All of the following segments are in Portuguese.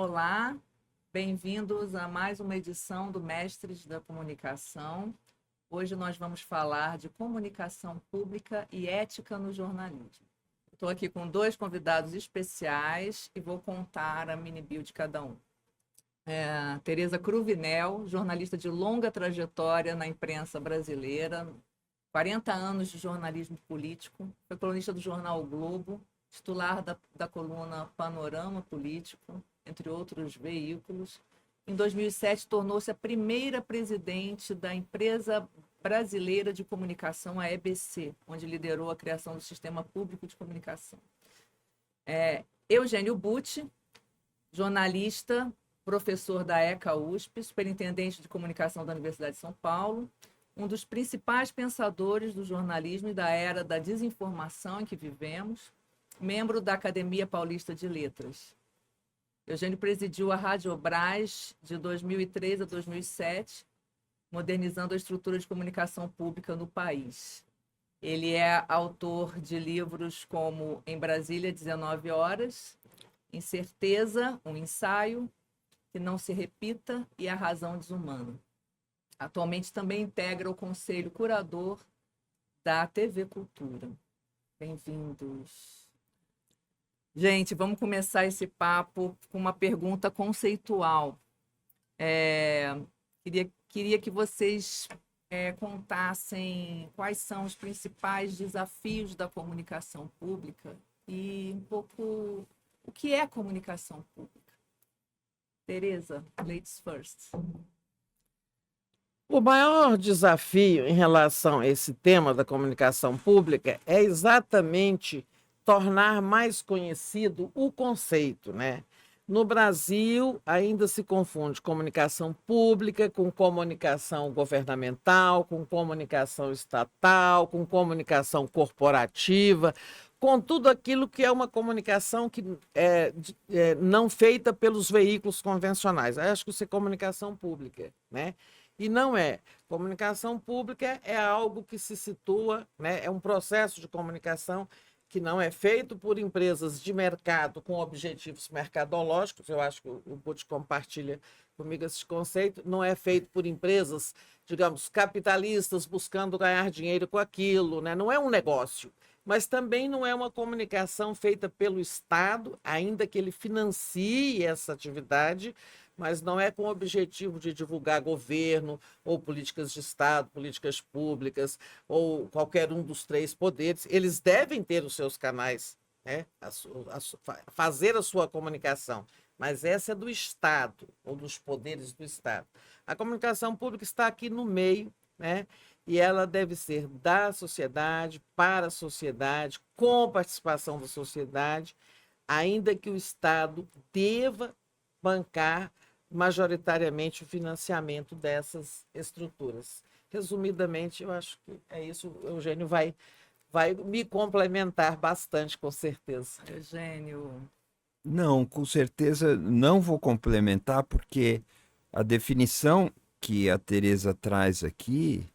Olá, bem-vindos a mais uma edição do Mestres da Comunicação. Hoje nós vamos falar de comunicação pública e ética no jornalismo. Estou aqui com dois convidados especiais e vou contar a mini-bio de cada um. Tereza Cruvinel, jornalista de longa trajetória na imprensa brasileira, 40 anos de jornalismo político, foi colunista do jornal o Globo, titular da coluna Panorama Político, entre outros veículos. Em 2007, tornou-se a primeira presidente da Empresa Brasileira de Comunicação, a EBC, onde liderou a criação do Sistema Público de Comunicação. Eugênio Butti, jornalista, professor da ECA-USP, superintendente de comunicação da Universidade de São Paulo, um dos principais pensadores do jornalismo e da era da desinformação em que vivemos, membro da Academia Paulista de Letras. Eugênio presidiu a Rádio Brás de 2003 a 2007, modernizando a estrutura de comunicação pública no país. Ele é autor de livros como Em Brasília, 19 horas, Incerteza, um ensaio, Que não se repita e A razão desumana. Atualmente também integra o Conselho Curador da TV Cultura. Bem-vindos. Gente, vamos começar esse papo com uma pergunta conceitual. Queria que vocês contassem quais são os principais desafios da comunicação pública e um pouco o que é comunicação pública. Tereza, ladies first. O maior desafio em relação a esse tema da comunicação pública é exatamente tornar mais conhecido o conceito, né? No Brasil, ainda se confunde comunicação pública com comunicação governamental, com comunicação estatal, com comunicação corporativa, com tudo aquilo que é uma comunicação que não feita pelos veículos convencionais. Acho que isso é comunicação pública, né? E não é. Comunicação pública é algo que se situa, né? É um processo de comunicação que não é feito por empresas de mercado com objetivos mercadológicos. Eu acho que o Butti compartilha comigo esse conceito. Não é feito por empresas, digamos, capitalistas buscando ganhar dinheiro com aquilo, né? Não é um negócio. Mas também não é uma comunicação feita pelo Estado, ainda que ele financie essa atividade, mas não é com o objetivo de divulgar governo ou políticas de Estado, políticas públicas, ou qualquer um dos três poderes. Eles devem ter os seus canais, né? Fazer a sua comunicação, mas essa é do Estado, ou dos poderes do Estado. A comunicação pública está aqui no meio, né? E ela deve ser da sociedade, para a sociedade, com participação da sociedade, ainda que o Estado deva bancar majoritariamente o financiamento dessas estruturas. Resumidamente, eu acho que é isso. O Eugênio vai me complementar bastante, com certeza. Eugênio. Não, com certeza não vou complementar, porque a definição que a Tereza traz aqui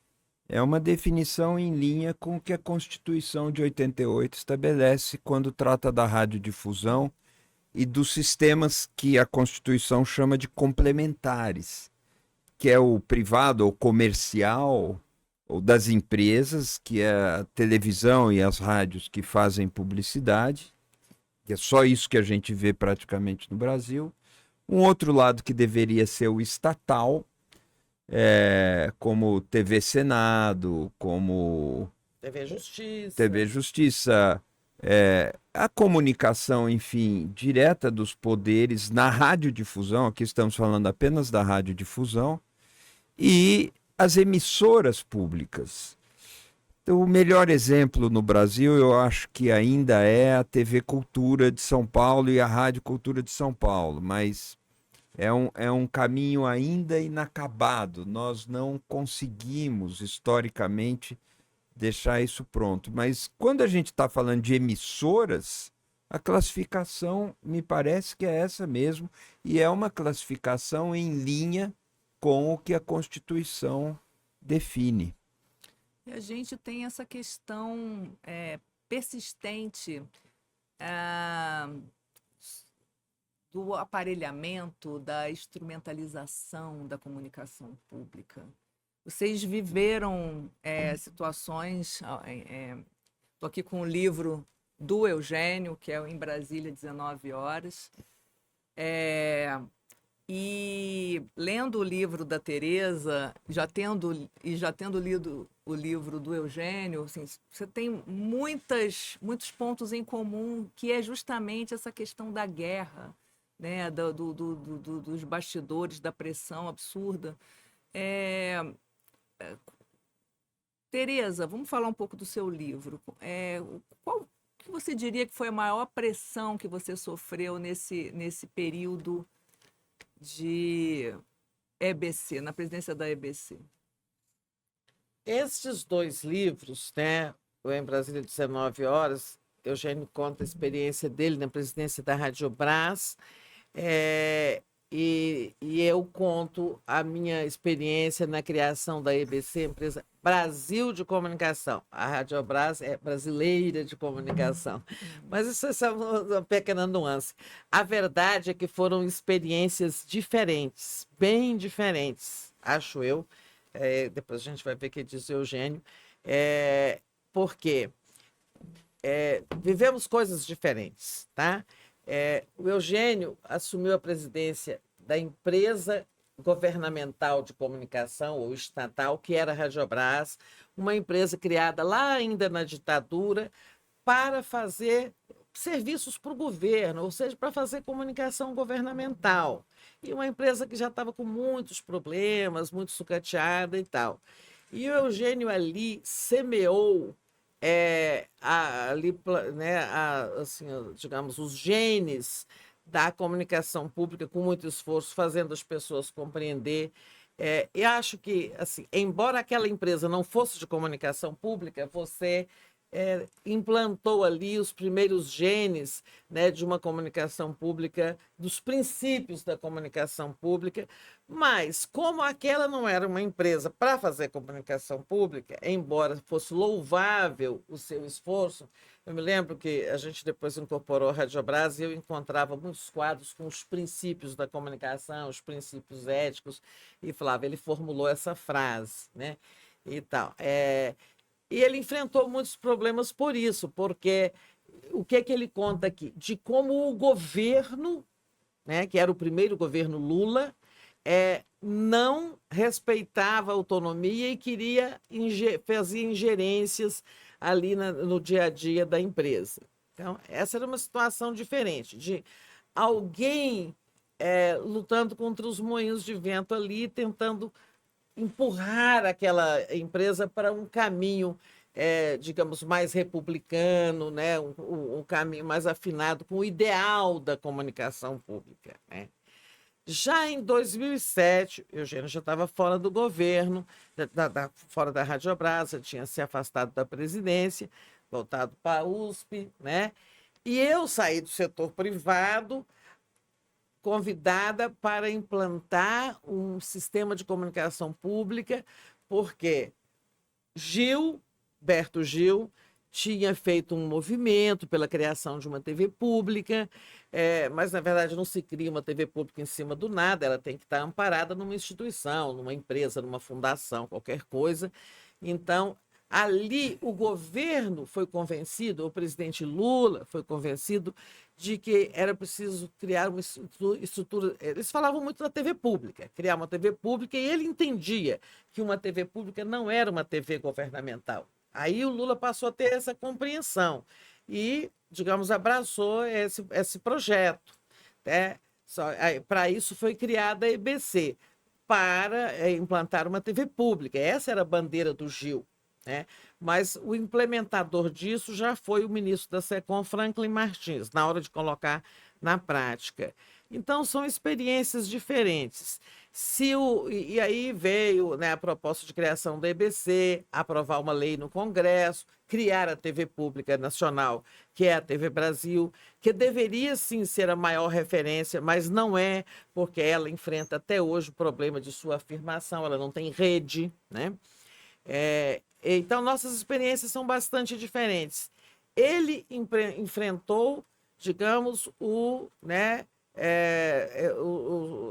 é uma definição em linha com o que a Constituição de 88 estabelece quando trata da radiodifusão e dos sistemas que a Constituição chama de complementares, que é o privado ou comercial, ou das empresas, que é a televisão e as rádios que fazem publicidade, que é só isso que a gente vê praticamente no Brasil. Um outro lado que deveria ser o estatal, como TV Senado, como TV Justiça. TV Justiça, a comunicação, enfim, direta dos poderes na radiodifusão, aqui estamos falando apenas da radiodifusão, e as emissoras públicas. Então, o melhor exemplo no Brasil, eu acho que ainda é a TV Cultura de São Paulo e a Rádio Cultura de São Paulo, mas é um caminho ainda inacabado. Nós não conseguimos, historicamente, deixar isso pronto. Mas quando a gente está falando de emissoras, a classificação me parece que é essa mesmo, e é uma classificação em linha com o que a Constituição define. E a gente tem essa questão persistente do aparelhamento, da instrumentalização da comunicação pública. Vocês viveram situações. Estou aqui com o livro do Eugênio, que é o Em Brasília, 19 horas. E lendo o livro da Tereza, já tendo lido o livro do Eugênio, assim, você tem muitos pontos em comum, que é justamente essa questão da guerra, né? Dos bastidores, da pressão absurda. Tereza, vamos falar um pouco do seu livro. Qual que você diria que foi a maior pressão que você sofreu nesse período de EBC, na presidência da EBC? Estes dois livros, né, o Em Brasília, 19 horas, Eugênio conta a experiência dele na presidência da Radiobras, e eu conto a minha experiência na criação da EBC, empresa Brasil de Comunicação. A Radiobras é brasileira de comunicação. Mas isso é só uma pequena nuance. A verdade é que foram experiências diferentes, bem diferentes, acho eu. Depois a gente vai ver o que diz o Eugênio. Porque vivemos coisas diferentes, tá? O Eugênio assumiu a presidência da empresa governamental de comunicação, ou estatal, que era a Radiobras, uma empresa criada lá ainda na ditadura para fazer serviços para o governo, ou seja, para fazer comunicação governamental. E uma empresa que já estava com muitos problemas, muito sucateada e tal. E o Eugênio ali semeou assim, digamos, os genes da comunicação pública com muito esforço, fazendo as pessoas compreender. E acho que, assim, embora aquela empresa não fosse de comunicação pública, você implantou ali os primeiros genes, né, de uma comunicação pública, dos princípios da comunicação pública, mas como aquela não era uma empresa para fazer comunicação pública, embora fosse louvável o seu esforço, eu me lembro que a gente depois incorporou a Radiobras e eu encontrava muitos quadros com os princípios da comunicação, os princípios éticos, e falava, ele formulou essa frase, né, e tal. E ele enfrentou muitos problemas por isso, porque o que ele conta aqui? De como o governo, né, que era o primeiro governo Lula, não respeitava a autonomia e fazia ingerências ali no dia a dia da empresa. Então, essa era uma situação diferente, de alguém lutando contra os moinhos de vento ali, tentando empurrar aquela empresa para um caminho, digamos, mais republicano, né? Um caminho mais afinado com o ideal da comunicação pública, né? Já em 2007, Eugênio já estava fora do governo, fora da Radiobras, já tinha se afastado da presidência, voltado para a USP, né? E eu saí do setor privado, convidada para implantar um sistema de comunicação pública, porque Gilberto Gil, tinha feito um movimento pela criação de uma TV pública, mas, na verdade, não se cria uma TV pública em cima do nada, ela tem que estar amparada numa instituição, numa empresa, numa fundação, qualquer coisa. Então, ali o governo foi convencido, o presidente Lula foi convencido de que era preciso criar uma estrutura. Eles falavam muito da TV pública, criar uma TV pública, e ele entendia que uma TV pública não era uma TV governamental. Aí o Lula passou a ter essa compreensão e, digamos, abraçou esse projeto, né? Para isso foi criada a EBC, para implantar uma TV pública. Essa era a bandeira do Gil, né? Mas o implementador disso já foi o ministro da SECOM, Franklin Martins, na hora de colocar na prática. Então, são experiências diferentes. E aí veio, né, a proposta de criação da EBC, aprovar uma lei no Congresso, criar a TV Pública Nacional, que é a TV Brasil, que deveria sim ser a maior referência, mas não é, porque ela enfrenta até hoje o problema de sua afirmação, ela não tem rede, né? Então, nossas experiências são bastante diferentes. Ele enfrentou, digamos,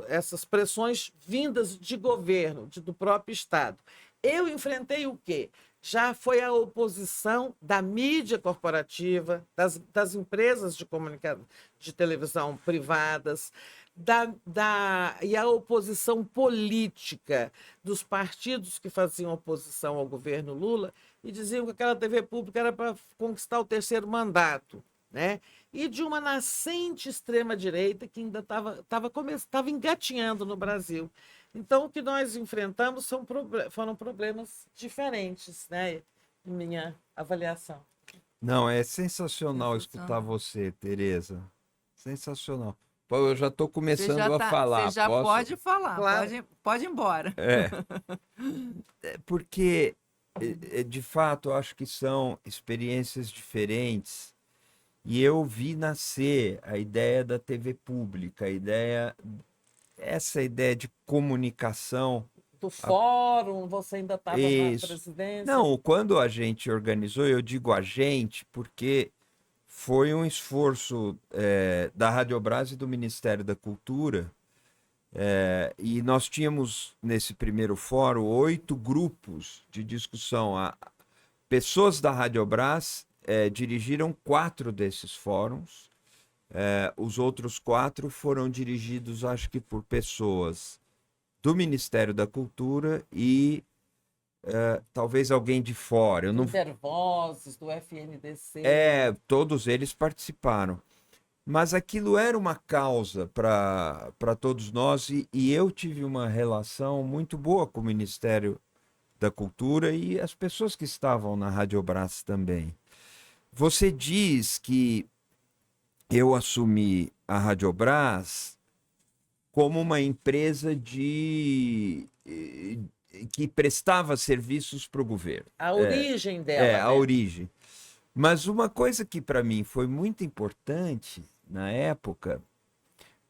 essas pressões vindas de governo, do próprio Estado. Eu enfrentei o quê? Já foi a oposição da mídia corporativa, das empresas de comunicação, de televisão privadas, e a oposição política dos partidos que faziam oposição ao governo Lula e diziam que aquela TV pública era para conquistar o terceiro mandato, né? E de uma nascente extrema-direita que ainda estava engatinhando no Brasil. Então, o que nós enfrentamos foram problemas diferentes, né? Em minha avaliação. Não, é sensacional escutar você, Tereza. Sensacional. Pô, eu já estou começando a falar. Você já Posso? pode falar, Claro. pode ir embora. Porque, de fato, eu acho que são experiências diferentes. E eu vi nascer a ideia da TV pública, essa ideia de comunicação. Do fórum, você ainda estava na Isso. presidência? Não, quando a gente organizou, eu digo a gente, porque foi um esforço da Radiobras e do Ministério da Cultura, e nós tínhamos, nesse primeiro fórum, 8 grupos de discussão. Pessoas da Radiobras dirigiram 4 desses fóruns, os outros 4 foram dirigidos, acho que por pessoas do Ministério da Cultura e talvez alguém de fora. Eu não... Intervozes, do FNDC. Todos eles participaram. Mas aquilo era uma causa para todos nós e eu tive uma relação muito boa com o Ministério da Cultura e as pessoas que estavam na Radiobras também. Você diz que eu assumi a Radiobras como uma empresa que prestava serviços para o governo. A origem dela. A origem. Mas uma coisa que para mim foi muito importante na época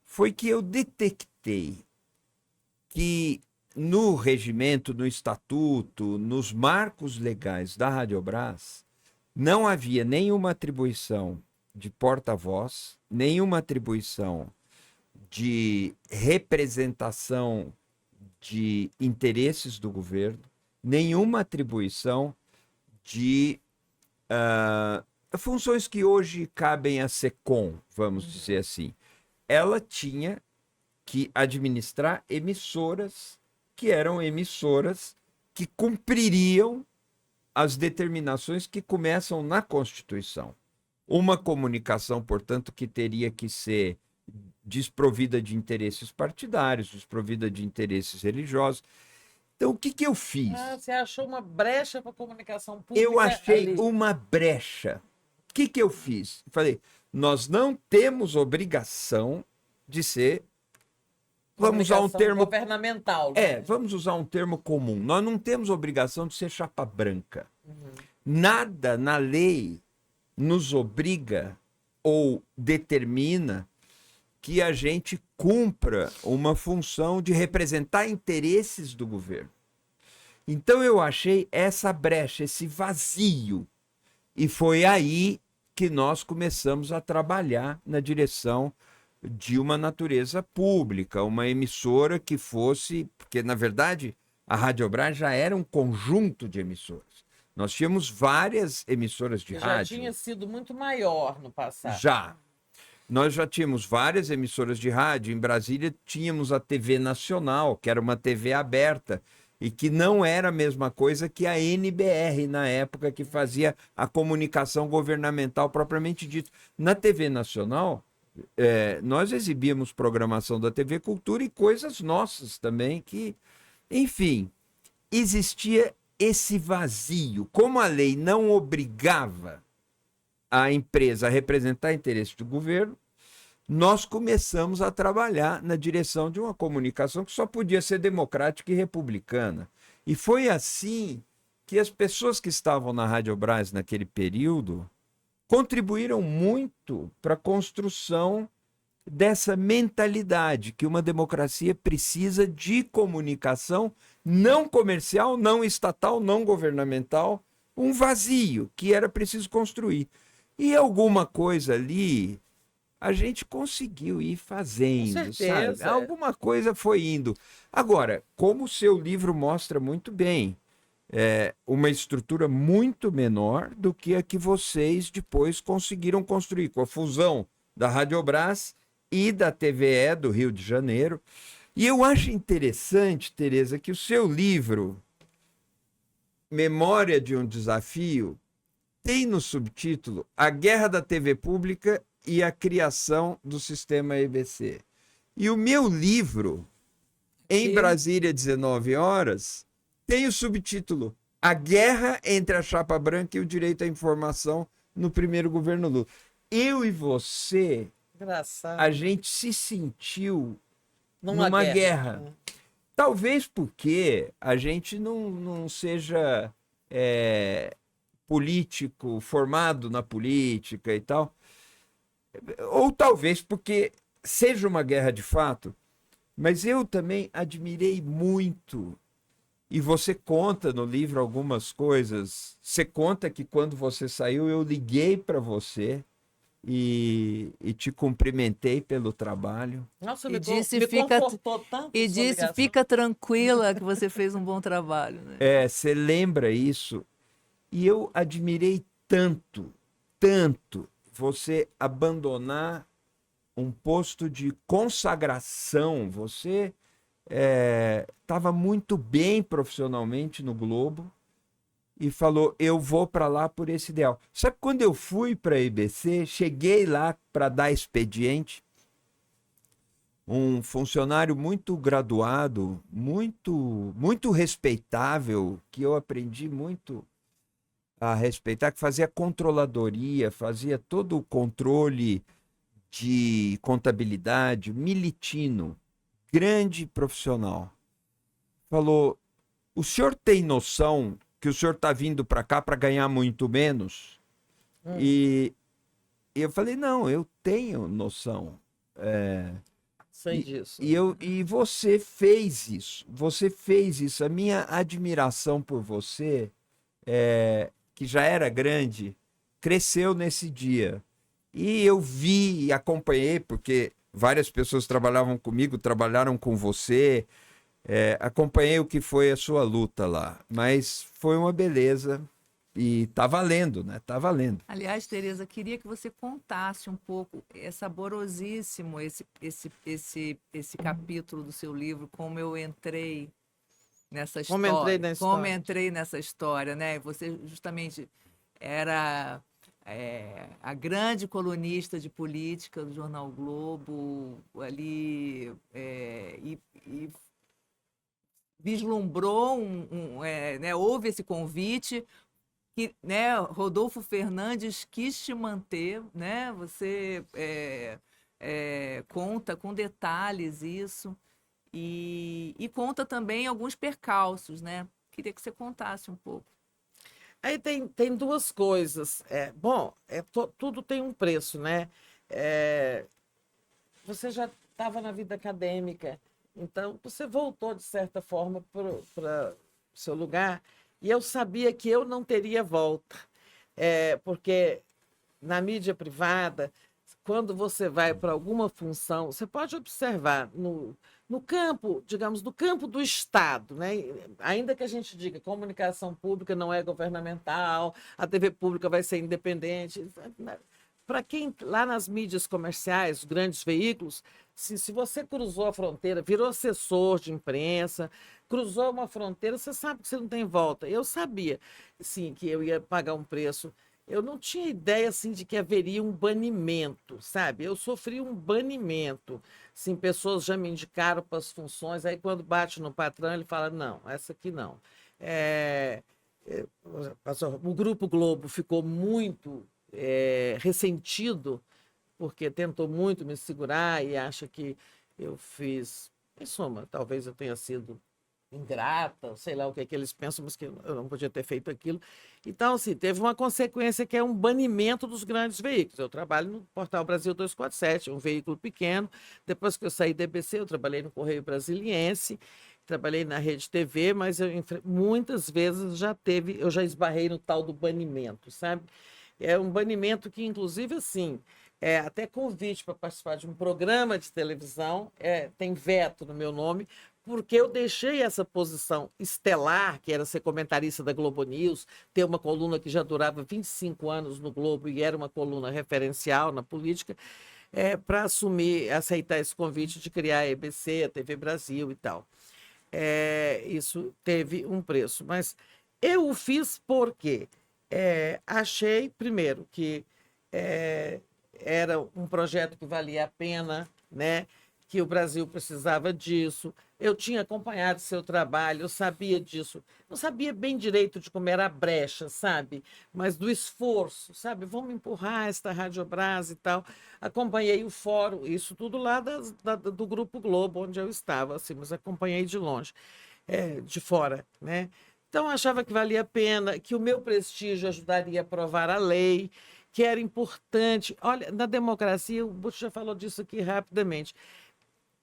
foi que eu detectei que no regimento, no estatuto, nos marcos legais da Radiobras, não havia nenhuma atribuição de porta-voz, nenhuma atribuição de representação de interesses do governo, nenhuma atribuição de funções que hoje cabem à SECOM, vamos dizer assim. Ela tinha que administrar emissoras que eram emissoras que cumpririam as determinações que começam na Constituição. Uma comunicação, portanto, que teria que ser desprovida de interesses partidários, desprovida de interesses religiosos. Então, o que eu fiz? Você achou uma brecha para a comunicação pública? Eu achei uma brecha. O que eu fiz? Falei, nós não temos obrigação de ser... Vamos usar um termo governamental. Vamos usar um termo comum. Nós não temos obrigação de ser chapa branca. Nada na lei nos obriga ou determina que a gente cumpra uma função de representar interesses do governo. Então eu achei essa brecha, esse vazio. E foi aí que nós começamos a trabalhar na direção de uma natureza pública, uma emissora que fosse... Porque, na verdade, a Radiobras já era um conjunto de emissoras. Nós tínhamos várias emissoras de rádio. Já tinha sido muito maior no passado. Já. Nós já tínhamos várias emissoras de rádio. Em Brasília, tínhamos a TV Nacional, que era uma TV aberta, e que não era a mesma coisa que a NBR, na época, que fazia a comunicação governamental propriamente dita. Na TV Nacional... nós exibíamos programação da TV Cultura e coisas nossas também que, enfim, existia esse vazio. Como a lei não obrigava a empresa a representar interesses do governo, nós começamos a trabalhar na direção de uma comunicação que só podia ser democrática e republicana. E foi assim que as pessoas que estavam na Radiobras naquele período contribuíram muito para a construção dessa mentalidade que uma democracia precisa de comunicação não comercial, não estatal, não governamental, um vazio que era preciso construir. E alguma coisa ali a gente conseguiu ir fazendo, Com certeza, sabe? Alguma coisa foi indo. Agora, como o seu livro mostra muito bem, é uma estrutura muito menor do que a que vocês depois conseguiram construir com a fusão da Radiobras e da TVE do Rio de Janeiro. E eu acho interessante, Tereza, que o seu livro, Memória de um Desafio, tem no subtítulo A Guerra da TV Pública e a Criação do Sistema EBC. E o meu livro, Em Brasília, 19 horas, tem o subtítulo A Guerra entre a Chapa Branca e o Direito à Informação no primeiro governo Lula. Eu e você, Engraçado. a gente se sentiu Numa guerra. Talvez porque a gente não seja político, formado na política e tal. Ou talvez porque seja uma guerra de fato. Mas eu também admirei muito. E você conta no livro algumas coisas. Você conta que quando você saiu, eu liguei para você e te cumprimentei pelo trabalho. Nossa, E me disse, confortou tanto. E sua disse, ligação. fica tranquila que você fez um bom trabalho. Né? Você lembra isso? E eu admirei tanto, tanto você abandonar um posto de consagração. Você estava muito bem profissionalmente no Globo e falou, eu vou para lá por esse ideal. Sabe quando eu fui para a IBC, cheguei lá para dar expediente, um funcionário muito graduado, muito respeitável, que eu aprendi muito a respeitar, que fazia controladoria, fazia todo o controle de contabilidade, Militino, grande profissional. Falou, o senhor tem noção que o senhor está vindo para cá para ganhar muito menos? E eu falei, não, eu tenho noção. Sei disso. E você fez isso. Você fez isso. A minha admiração por você, que já era grande, cresceu nesse dia. E eu vi e acompanhei, porque várias pessoas trabalhavam comigo, trabalharam com você. Acompanhei o que foi a sua luta lá. Mas foi uma beleza. E tá valendo, né? Tá valendo. Aliás, Tereza, queria que você contasse um pouco, é saborosíssimo esse capítulo do seu livro, como eu entrei nessa história. Como entrei nessa história, né? Você justamente era a grande colunista de política do jornal o Globo, ali, e vislumbrou, né, houve esse convite, que, né, Rodolfo Fernandes quis te manter, né? Você conta com detalhes isso e conta também alguns percalços, né? Queria que você contasse um pouco. Aí tem duas coisas. Bom, tudo tem um preço, né? Você já estava na vida acadêmica, então você voltou, de certa forma, para o seu lugar, e eu sabia que eu não teria volta, porque na mídia privada, quando você vai para alguma função, você pode observar no campo, digamos, no campo do Estado, né? Ainda que a gente diga que comunicação pública não é governamental, a TV pública vai ser independente. Para quem lá nas mídias comerciais, os grandes veículos, se você cruzou a fronteira, virou assessor de imprensa, cruzou uma fronteira, você sabe que você não tem volta. Eu sabia, sim, que eu ia pagar um preço. Eu não tinha ideia assim de que haveria um banimento, sabe? Eu sofri um banimento. Sim, pessoas já me indicaram para as funções, aí quando bate no patrão, ele fala, não, essa aqui não. O Grupo Globo ficou muito ressentido, porque tentou muito me segurar e acha que eu fiz... Em suma, talvez eu tenha sido ingrata, sei lá o que eles pensam, mas que eu não podia ter feito aquilo. Então, assim, teve uma consequência que é um banimento dos grandes veículos. Eu trabalho no Portal Brasil 247, um veículo pequeno. Depois que eu saí da EBC, eu trabalhei no Correio Brasiliense, trabalhei na Rede TV, mas muitas vezes eu já esbarrei no tal do banimento, sabe? É um banimento que, inclusive, assim, até convite para participar de um programa de televisão, tem veto no meu nome, porque eu deixei essa posição estelar, que era ser comentarista da Globo News, ter uma coluna que já durava 25 anos no Globo e era uma coluna referencial na política, para aceitar esse convite de criar a EBC, a TV Brasil e tal. Isso teve um preço, mas eu o fiz porque achei, primeiro, que era um projeto que valia a pena, né? Que o Brasil precisava disso. Eu tinha acompanhado seu trabalho, eu sabia disso. Não sabia bem direito de como era a brecha, sabe? Mas do esforço, sabe? Vamos empurrar esta Rádio Brás e tal. Acompanhei o fórum, isso tudo lá do Grupo Globo, onde eu estava, assim, mas acompanhei de longe, de fora, né? Então, eu achava que valia a pena, que o meu prestígio ajudaria a aprovar a lei, que era importante. Olha, na democracia, o Bush já falou disso aqui rapidamente.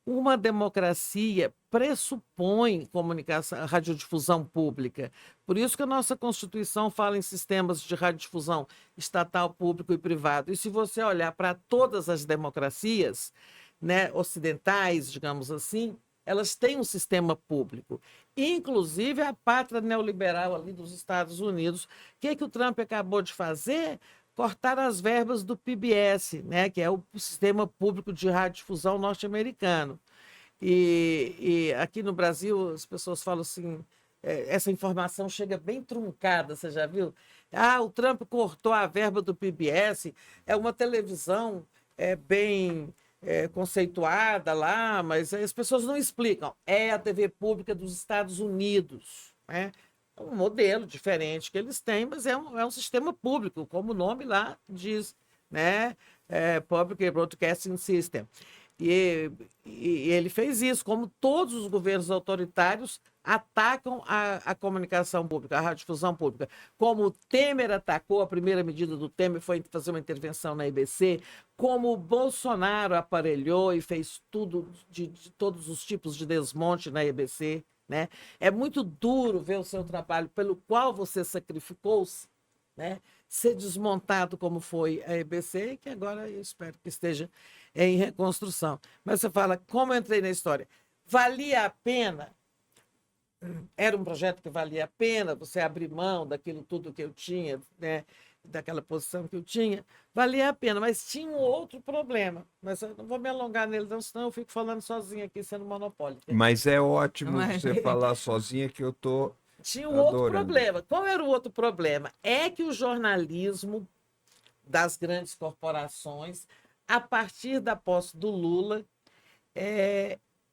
Uma democracia pressupõe comunicação, radiodifusão pública. Por isso que a nossa Constituição fala em sistemas de radiodifusão estatal, público e privado. E se você olhar para todas as democracias, né, ocidentais, digamos assim, elas têm um sistema público. Inclusive a pátria neoliberal ali dos Estados Unidos. O que o Trump acabou de fazer? Cortar as verbas do PBS, né, que é o Sistema Público de Radiodifusão norte-americano. E aqui no Brasil, as pessoas falam assim, essa informação chega bem truncada, você já viu? O Trump cortou a verba do PBS, é uma televisão bem conceituada lá, mas as pessoas não explicam. É a TV pública dos Estados Unidos, né? Um modelo diferente que eles têm, mas é um sistema público, como o nome lá diz, né? Public Broadcasting System. E ele fez isso, como todos os governos autoritários atacam a comunicação pública, a radiodifusão pública. Como o Temer atacou, a primeira medida do Temer foi fazer uma intervenção na EBC, como o Bolsonaro aparelhou e fez tudo de todos os tipos de desmonte na EBC. Né? É muito duro ver o seu trabalho pelo qual você sacrificou-se, né? Ser desmontado como foi a EBC, que agora eu espero que esteja em reconstrução. Mas você fala, como eu entrei na história? Valia a pena? Era um projeto que valia a pena você abrir mão daquilo tudo que eu tinha, né? Daquela posição que eu tinha, valia a pena, mas tinha um outro problema. Mas eu não vou me alongar nele, não, senão eu fico falando sozinha aqui, sendo monopólio. Mas é ótimo você falar sozinha, que eu estou Tinha um outro problema. Qual era o outro problema? É que o jornalismo das grandes corporações, a partir da posse do Lula,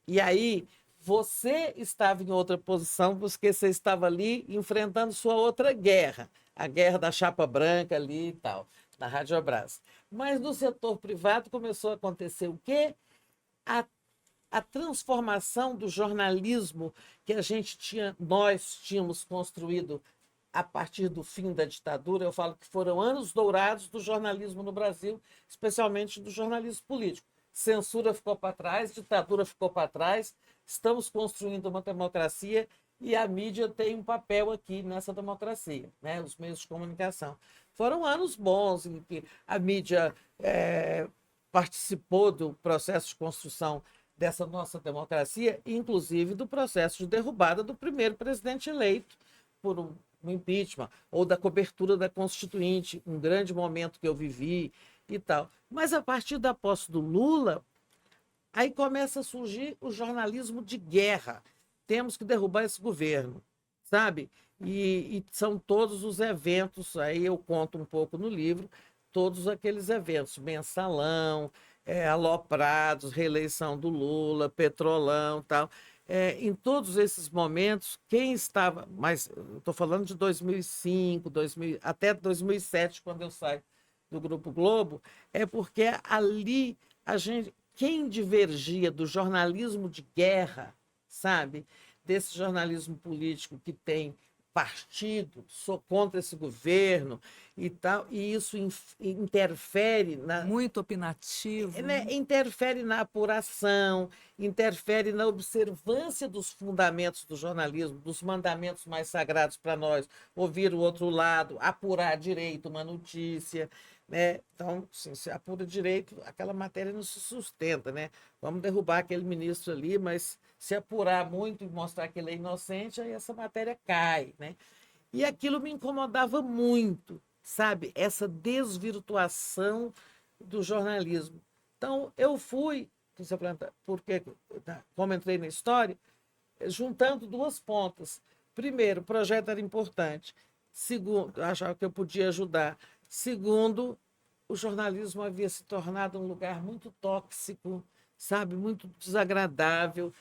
e aí você estava em outra posição, porque você estava ali enfrentando sua outra guerra, a guerra da chapa branca ali e tal, na Rádio Brás. Mas no setor privado começou a acontecer o quê? A transformação do jornalismo que nós tínhamos construído a partir do fim da ditadura. Eu falo que foram anos dourados do jornalismo no Brasil, especialmente do jornalismo político. Censura ficou para trás, ditadura ficou para trás, estamos construindo uma democracia e a mídia tem um papel aqui nessa democracia, né? Os meios de comunicação. Foram anos bons em que a mídia participou do processo de construção dessa nossa democracia, inclusive do processo de derrubada do primeiro presidente eleito por um impeachment, ou da cobertura da Constituinte, um grande momento que eu vivi e tal. Mas a partir da posse do Lula, aí começa a surgir o jornalismo de guerra. Temos que derrubar esse governo, sabe? E são todos os eventos, aí eu conto um pouco no livro, todos aqueles eventos, mensalão, aloprados, reeleição do Lula, petrolão e tal. Em todos esses momentos, quem estava... Mas estou falando de 2005, até 2007, quando eu saio do Grupo Globo, porque ali quem divergia do jornalismo de guerra, sabe? Desse jornalismo político que tem partido, sou contra esse governo e tal, e isso interfere muito opinativo, né? Interfere na apuração, interfere na observância dos fundamentos do jornalismo, dos mandamentos mais sagrados para nós, ouvir o outro lado, apurar direito uma notícia, né? Então, assim, se apura direito, aquela matéria não se sustenta, né? Vamos derrubar aquele ministro ali, mas se apurar muito e mostrar que ele é inocente, aí essa matéria cai, né? E aquilo me incomodava muito, sabe? Essa desvirtuação do jornalismo. Então, eu fui, você pergunta, porque, como entrei na história, juntando duas pontas. Primeiro, o projeto era importante. Segundo, achava que eu podia ajudar. Segundo, o jornalismo havia se tornado um lugar muito tóxico, sabe, muito desagradável,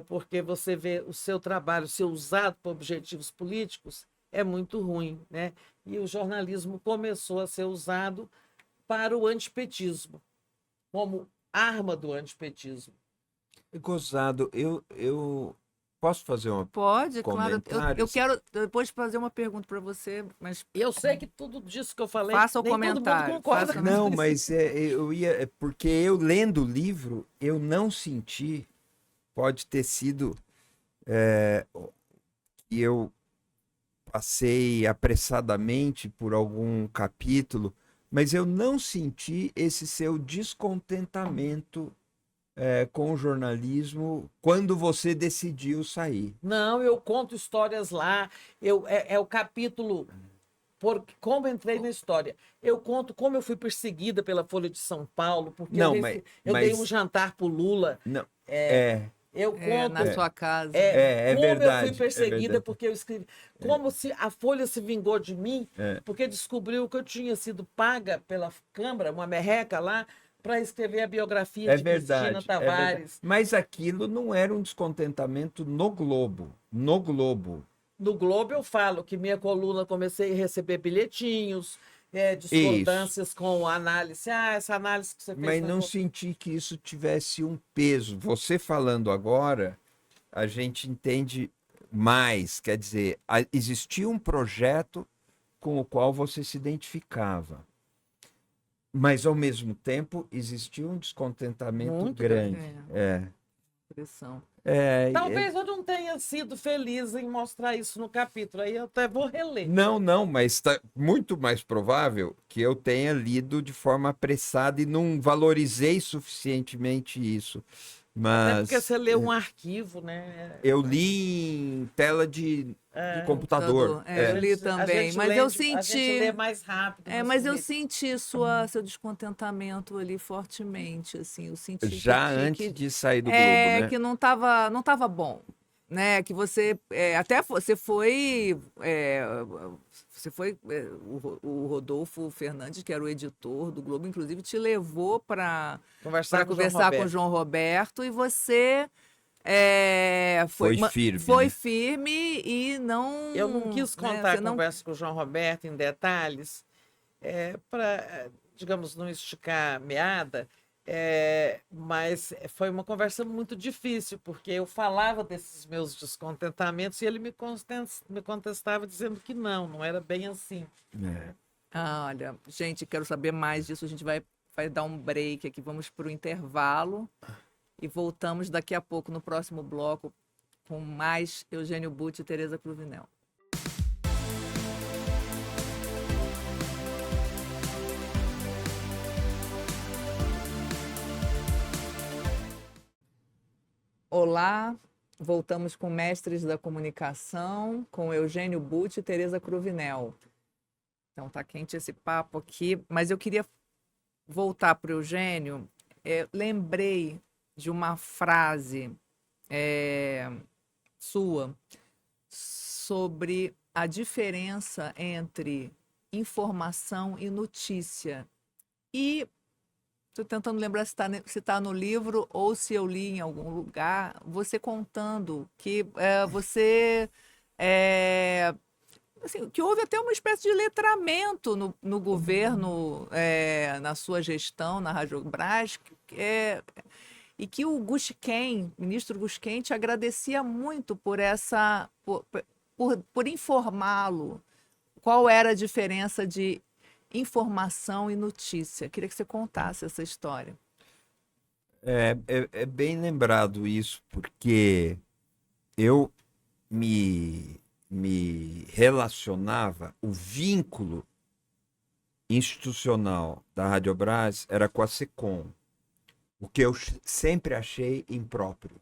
porque você vê o seu trabalho ser usado para objetivos políticos, é muito ruim, né? E o jornalismo começou a ser usado para o antipetismo, como arma do antipetismo. Gozado, eu posso fazer um Pode, claro. comentário? Eu quero depois fazer uma pergunta para você, mas Eu sei que tudo disso que eu falei, faça o nem todo mundo comentário. concorda Faça- com Não, isso. mas porque eu lendo o livro, eu não senti, pode ter sido que eu passei apressadamente por algum capítulo, mas eu não senti esse seu descontentamento com o jornalismo quando você decidiu sair. Não, eu conto histórias lá. É o capítulo. Como entrei na história. Eu conto como eu fui perseguida pela Folha de São Paulo, porque Não, eu dei um mas jantar para o Lula. não, É, é, eu conto na sua casa. é como eu fui verdade, é perseguida verdade. porque eu escrevi. Como se a Folha se vingou de mim, É. porque descobriu que eu tinha sido paga pela Câmara, uma merreca lá, para escrever a biografia É de Cristina verdade, é verdade. Tavares. Mas aquilo não era um descontentamento no Globo. No Globo. No Globo eu falo que minha coluna comecei a receber bilhetinhos, Isso. discordâncias com a análise. Ah, essa análise que você fez Mas foi não boa. senti que isso tivesse um peso. Você falando agora, a gente entende mais. Quer dizer, existia um projeto com o qual você se identificava. Mas, ao mesmo tempo, existia um descontentamento Muito grande. Impressão. Talvez eu não tenha sido feliz em mostrar isso no capítulo, aí eu até vou reler. Não, mas está muito mais provável que eu tenha lido de forma apressada e não valorizei suficientemente isso. Até porque Mas você lê um arquivo, né? eu li em tela de computador. Eu li também, mas eu A gente senti. lê mais rápido. Mas eu senti seu descontentamento ali fortemente, assim, eu senti Já que, antes de sair do Globo, né? que não tava bom, né? Que você até você foi o Rodolfo Fernandes, que era o editor do Globo, inclusive te levou para Conversar com o João conversar com o Roberto. João Roberto e você Foi firme, foi né? firme e não. Eu não quis né, contar você a não conversa com o João Roberto em detalhes, para, digamos, não esticar a meada, mas foi uma conversa muito difícil, porque eu falava desses meus descontentamentos e ele me contestava dizendo que não era bem assim. Olha, gente, quero saber mais disso. A gente vai dar um break aqui. Vamos para o intervalo e voltamos daqui a pouco no próximo bloco com mais Eugênio Butti e Tereza Cruvinel. Olá, voltamos com Mestres da Comunicação, com Eugênio Butti e Tereza Cruvinel. Então tá quente esse papo aqui, mas eu queria voltar para o Eugênio. Lembrei de uma frase sua sobre a diferença entre informação e notícia. E estou tentando lembrar se tá no livro ou se eu li em algum lugar, você contando que você assim, que houve até uma espécie de letramento no governo, na sua gestão, na Rádio Brás, e que o ministro Gusquem, te agradecia muito por informá-lo. Qual era a diferença de informação e notícia? Queria que você contasse essa história. É bem lembrado isso, porque eu me relacionava, o vínculo institucional da Radiobras era com a SECOM, o que eu sempre achei impróprio.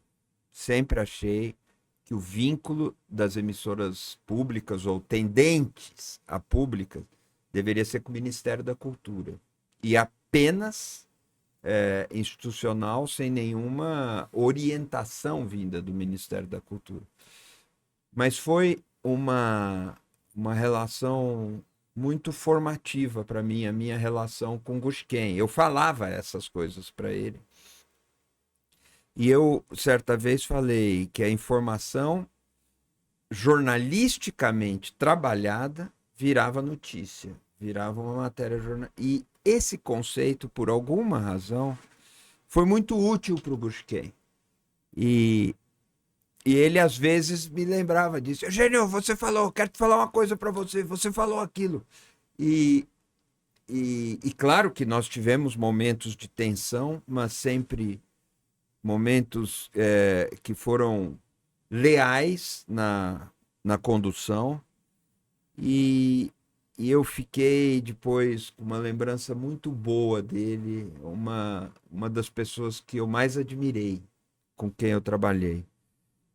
Sempre achei que o vínculo das emissoras públicas ou tendentes a públicas deveria ser com o Ministério da Cultura. E apenas institucional, sem nenhuma orientação vinda do Ministério da Cultura. Mas foi uma relação muito formativa para mim, a minha relação com Gushken. Eu falava essas coisas para ele. E eu, certa vez, falei que a informação jornalisticamente trabalhada virava notícia, virava uma matéria jornalística. E esse conceito, por alguma razão, foi muito útil para o Gushken. E ele, às vezes, me lembrava disso. Eugênio, você falou, quero te falar uma coisa para você, você falou aquilo. E claro que nós tivemos momentos de tensão, mas sempre momentos que foram leais na condução. E eu fiquei depois com uma lembrança muito boa dele, uma das pessoas que eu mais admirei, com quem eu trabalhei.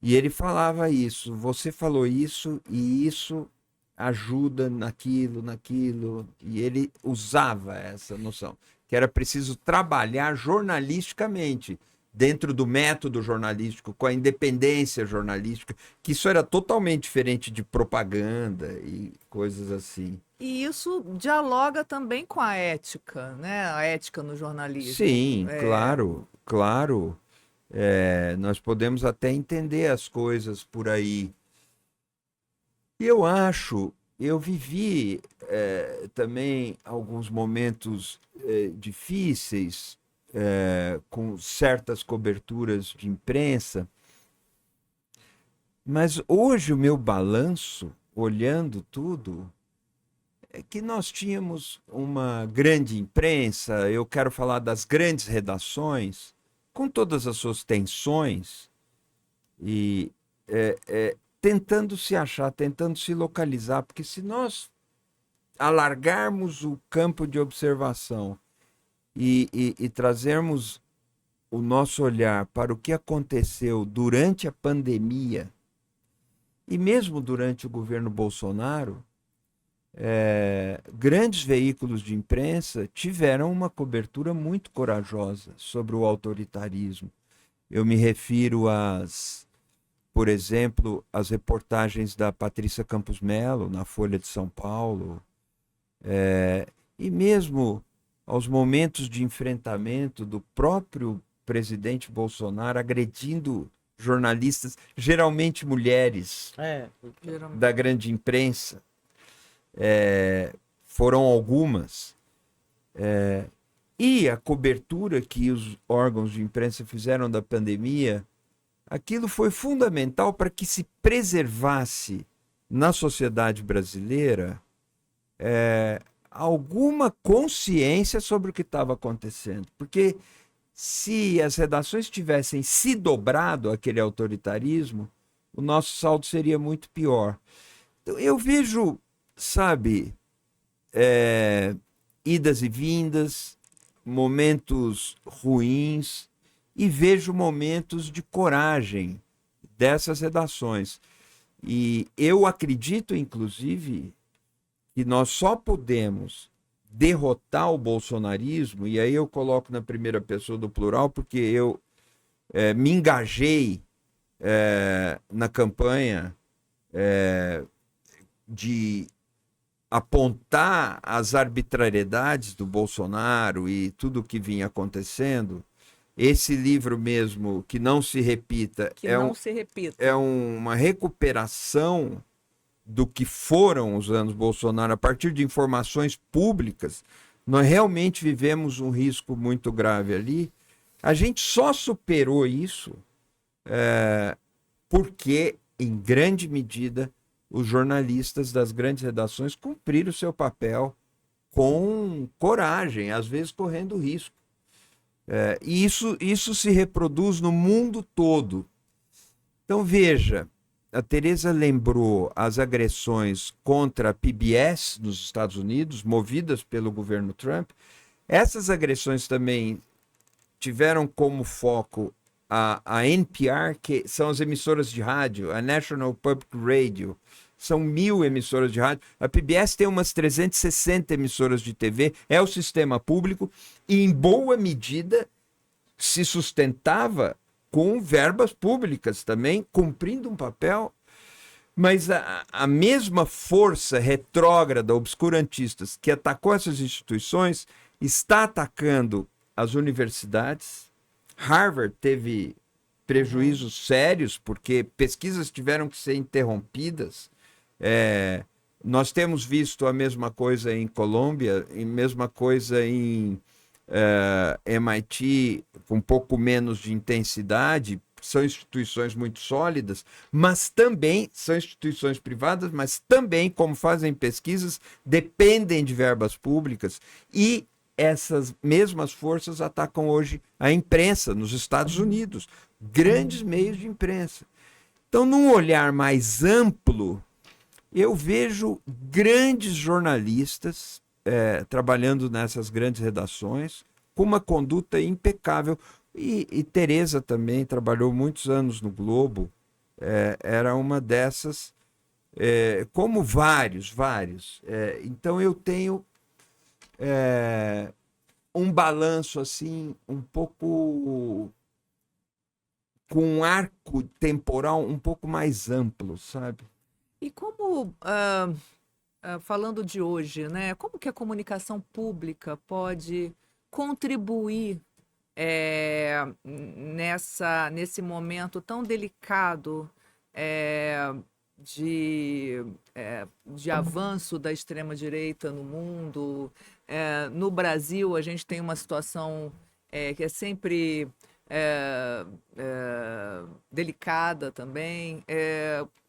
E ele falava isso, você falou isso e isso ajuda naquilo. E ele usava essa noção, que era preciso trabalhar jornalisticamente, dentro do método jornalístico, com a independência jornalística, que isso era totalmente diferente de propaganda e coisas assim. E isso dialoga também com a ética, né? A ética no jornalismo. Sim, claro. Nós podemos até entender as coisas por aí. E eu vivi também alguns momentos difíceis com certas coberturas de imprensa, mas hoje o meu balanço, olhando tudo, é que nós tínhamos uma grande imprensa, eu quero falar das grandes redações, com todas as suas tensões, e tentando se achar, tentando se localizar, porque se nós alargarmos o campo de observação e trazermos o nosso olhar para o que aconteceu durante a pandemia, e mesmo durante o governo Bolsonaro, grandes veículos de imprensa tiveram uma cobertura muito corajosa sobre o autoritarismo. Eu me refiro por exemplo, às reportagens da Patrícia Campos Melo na Folha de São Paulo, e mesmo aos momentos de enfrentamento do próprio presidente Bolsonaro agredindo jornalistas, geralmente mulheres, da grande imprensa. Foram algumas. E a cobertura que os órgãos de imprensa fizeram da pandemia, aquilo foi fundamental para que se preservasse na sociedade brasileira alguma consciência sobre o que estava acontecendo. Porque se as redações tivessem se dobrado àquele autoritarismo, o nosso saldo seria muito pior. Então, eu vejo, sabe, idas e vindas, momentos ruins, e vejo momentos de coragem dessas redações. E eu acredito, inclusive, que nós só podemos derrotar o bolsonarismo, e aí eu coloco na primeira pessoa do plural, porque eu me engajei na campanha de apontar as arbitrariedades do Bolsonaro e tudo o que vinha acontecendo. Esse livro mesmo, Que Não Se Repita, é uma recuperação do que foram os anos Bolsonaro a partir de informações públicas. Nós realmente vivemos um risco muito grave ali. A gente só superou isso porque, em grande medida, os jornalistas das grandes redações cumpriram o seu papel com coragem, às vezes correndo risco. E isso se reproduz no mundo todo. Então, veja, a Tereza lembrou as agressões contra a PBS nos Estados Unidos, movidas pelo governo Trump. Essas agressões também tiveram como foco a NPR, que são as emissoras de rádio, a National Public Radio. São 1.000 emissoras de rádio. A PBS tem umas 360 emissoras de TV, é o sistema público, e em boa medida se sustentava com verbas públicas também, cumprindo um papel. Mas a mesma força retrógrada, obscurantistas, que atacou essas instituições, está atacando as universidades. Harvard teve prejuízos sérios, porque pesquisas tiveram que ser interrompidas. Nós temos visto a mesma coisa em Colômbia, a mesma coisa em MIT, com um pouco menos de intensidade. São instituições muito sólidas, mas também são instituições privadas, mas também, como fazem pesquisas, dependem de verbas públicas. E essas mesmas forças atacam hoje a imprensa nos Estados Unidos, grandes meios de imprensa. Então, num olhar mais amplo, eu vejo grandes jornalistas trabalhando nessas grandes redações com uma conduta impecável. E Tereza também trabalhou muitos anos no Globo, era uma dessas, como vários. Então eu tenho um balanço assim, um pouco com um arco temporal um pouco mais amplo, sabe? E como, falando de hoje, né, como que a comunicação pública pode contribuir nesse momento tão delicado de avanço da extrema-direita no mundo? No Brasil, a gente tem uma situação que é sempre delicada também.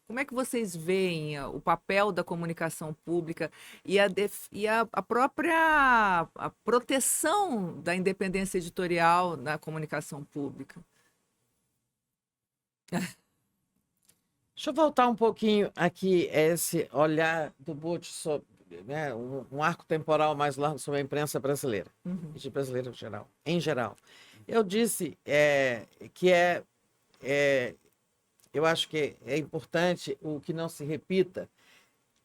Como é que vocês veem o papel da comunicação pública e a própria proteção da independência editorial na comunicação pública? Deixa eu voltar um pouquinho aqui, esse olhar do Butch sobre, né, um arco temporal mais largo sobre a imprensa brasileira, e de brasileira em geral. Eu disse que eu acho que é importante o que não se repita,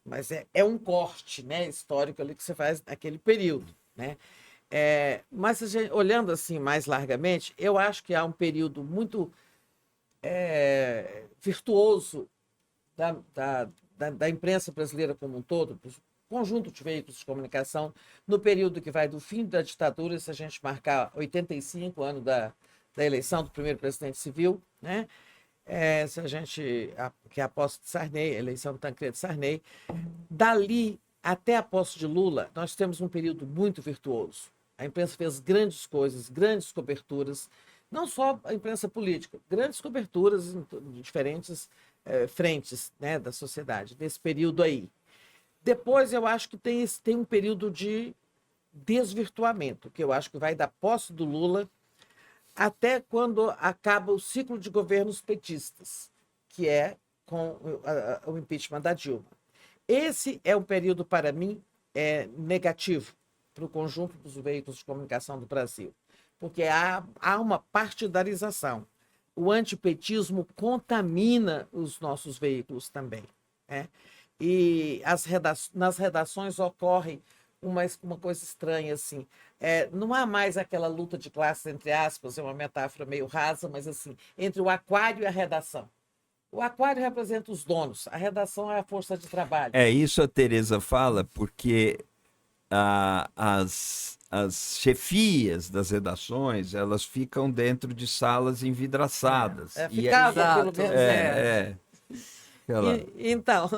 mas é um corte, né, histórico ali que você faz naquele período, né? Mas olhando assim mais largamente, eu acho que há um período muito virtuoso da imprensa brasileira como um todo, do conjunto de veículos de comunicação, no período que vai do fim da ditadura, se a gente marcar 85, ano da eleição do primeiro presidente civil, né? Se a gente, que é a posse de Sarney, a eleição do Tancredo Sarney, dali até a posse de Lula, nós temos um período muito virtuoso. A imprensa fez grandes coisas, grandes coberturas, não só a imprensa política, grandes coberturas em diferentes frentes, né, da sociedade, nesse período aí. Depois, eu acho que tem um período de desvirtuamento, que eu acho que vai da posse do Lula até quando acaba o ciclo de governos petistas, que é com o impeachment da Dilma. Esse é um período, para mim, negativo para o conjunto dos veículos de comunicação do Brasil, porque há uma partidarização. O antipetismo contamina os nossos veículos também, né? E nas redações ocorre uma coisa estranha, assim. Não há mais aquela luta de classes, entre aspas, é uma metáfora meio rasa, mas assim, entre o aquário e a redação. O aquário representa os donos, a redação é a força de trabalho. Isso a Tereza fala, porque as chefias das redações, elas ficam dentro de salas envidraçadas. Ficava, pelo menos. Então,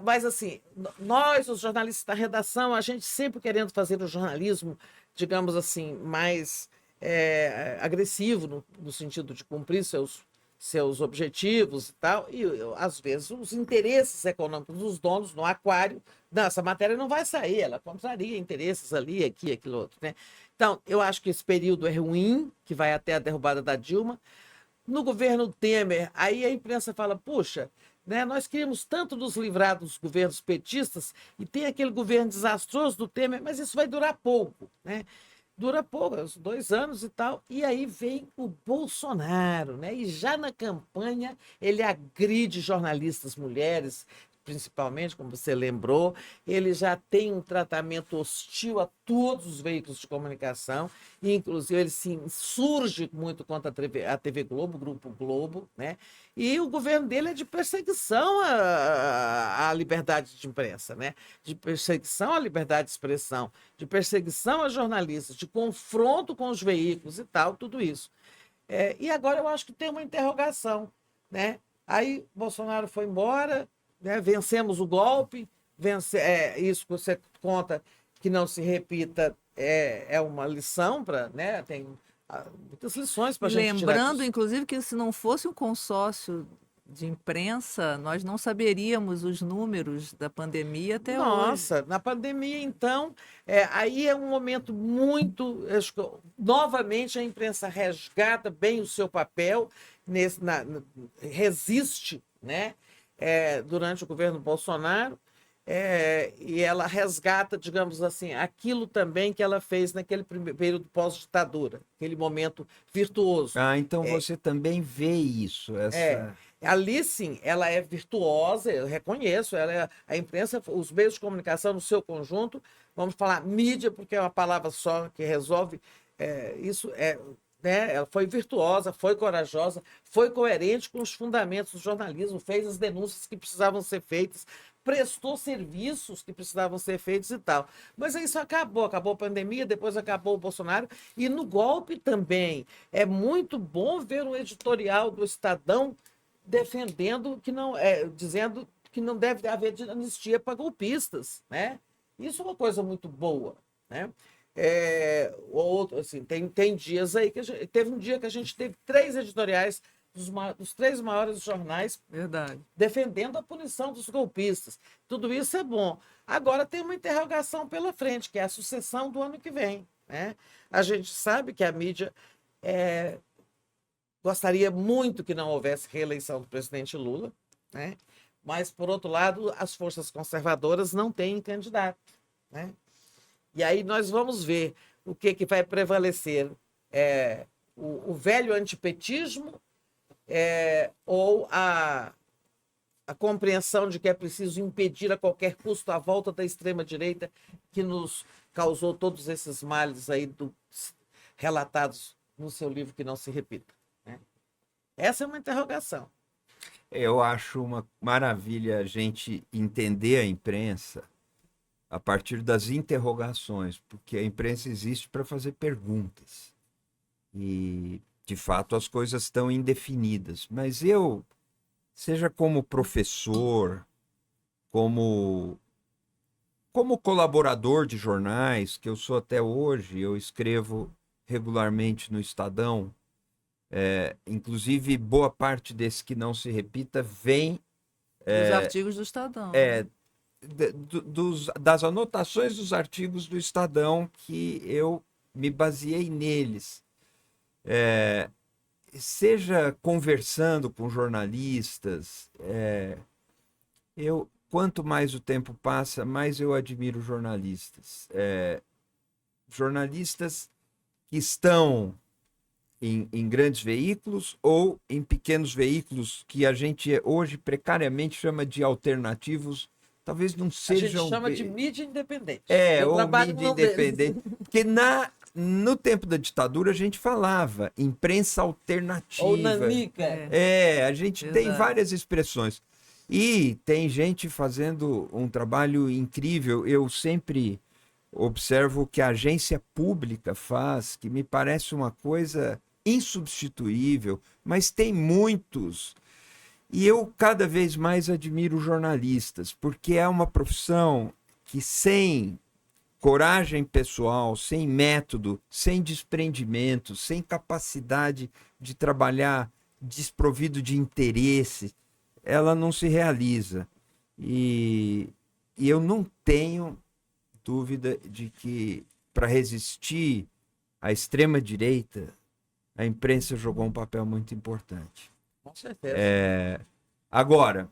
mas assim, nós, os jornalistas da redação, a gente sempre querendo fazer o jornalismo, digamos assim, mais agressivo, no sentido de cumprir seus objetivos e tal, e às vezes os interesses econômicos dos donos no aquário, essa matéria não vai sair, ela contraria interesses ali, aqui, aquilo outro, né? Então, eu acho que esse período é ruim, que vai até a derrubada da Dilma. No governo Temer, aí a imprensa fala, puxa, né, nós queríamos tanto nos livrar dos governos petistas e tem aquele governo desastroso do Temer, mas isso vai durar pouco, né? Dura pouco, uns 2 anos e tal, e aí vem o Bolsonaro, né? E já na campanha ele agride jornalistas mulheres, principalmente, como você lembrou, ele já tem um tratamento hostil a todos os veículos de comunicação, e inclusive ele se insurge muito contra a TV Globo, o Grupo Globo, né? E o governo dele é de perseguição à liberdade de imprensa, né? De perseguição à liberdade de expressão, de perseguição a jornalistas, de confronto com os veículos e tal, tudo isso. E agora eu acho que tem uma interrogação, né? Aí Bolsonaro foi embora, né? Vencemos o golpe, isso que você conta que não se repita é uma lição para, né? Tem muitas lições para a gente tirar Lembrando, disso. inclusive, que se não fosse um consórcio de imprensa, nós não saberíamos os números da pandemia até hoje. Nossa, na pandemia, então, aí é um momento muito. Acho que, novamente, a imprensa resgata bem o seu papel, resiste, né, durante o governo Bolsonaro, e ela resgata, digamos assim, aquilo também que ela fez naquele período pós-ditadura, aquele momento virtuoso. Ah, então você também vê isso, essa... Ali, sim, ela é virtuosa, eu reconheço, a imprensa, os meios de comunicação no seu conjunto, vamos falar mídia, porque é uma palavra só que resolve, né, ela foi virtuosa, foi corajosa, foi coerente com os fundamentos do jornalismo, fez as denúncias que precisavam ser feitas, prestou serviços que precisavam ser feitos e tal. Mas isso acabou a pandemia, depois acabou o Bolsonaro, e no golpe também. É muito bom ver um editorial do Estadão defendendo que não dizendo que não deve haver anistia para golpistas, né? Isso é uma coisa muito boa, né? Outro, assim, tem dias aí que teve um dia que a gente teve 3 editoriais dos 3 maiores jornais Verdade. defendendo a punição dos golpistas. Tudo isso é bom. Agora tem uma interrogação pela frente, que é a sucessão do ano que vem, né? A gente sabe que a mídia gostaria muito que não houvesse reeleição do presidente Lula, né? Mas, por outro lado, as forças conservadoras não têm candidato, né? E aí nós vamos ver o que vai prevalecer. O velho antipetismo ou a compreensão de que é preciso impedir a qualquer custo a volta da extrema-direita que nos causou todos esses males aí relatados no seu livro Que Não Se Repita. Essa é uma interrogação. Eu acho uma maravilha a gente entender a imprensa a partir das interrogações, porque a imprensa existe para fazer perguntas. E, de fato, as coisas estão indefinidas. Mas eu, seja como professor, como colaborador de jornais, que eu sou até hoje, eu escrevo regularmente no Estadão, inclusive boa parte desse Que Não Se Repita vem Dos artigos do Estadão. Né? Das anotações dos artigos do Estadão, que eu me baseei neles. Seja conversando com jornalistas, quanto mais o tempo passa, mais eu admiro jornalistas. Jornalistas que estão em grandes veículos ou em pequenos veículos que a gente hoje precariamente chama de alternativos, talvez não sejam... A gente chama de mídia independente. Ou mídia independente. Porque no tempo da ditadura a gente falava imprensa alternativa. Ou nanica. A gente tem várias expressões. E tem gente fazendo um trabalho incrível. Eu sempre observo o que a agência pública faz, que me parece uma coisa insubstituível, mas tem muitos. E eu cada vez mais admiro jornalistas, porque é uma profissão que sem coragem pessoal, sem método, sem desprendimento, sem capacidade de trabalhar desprovido de interesse, ela não se realiza. E eu não tenho dúvida de que para resistir à extrema-direita A imprensa jogou um papel muito importante. Com certeza. Agora,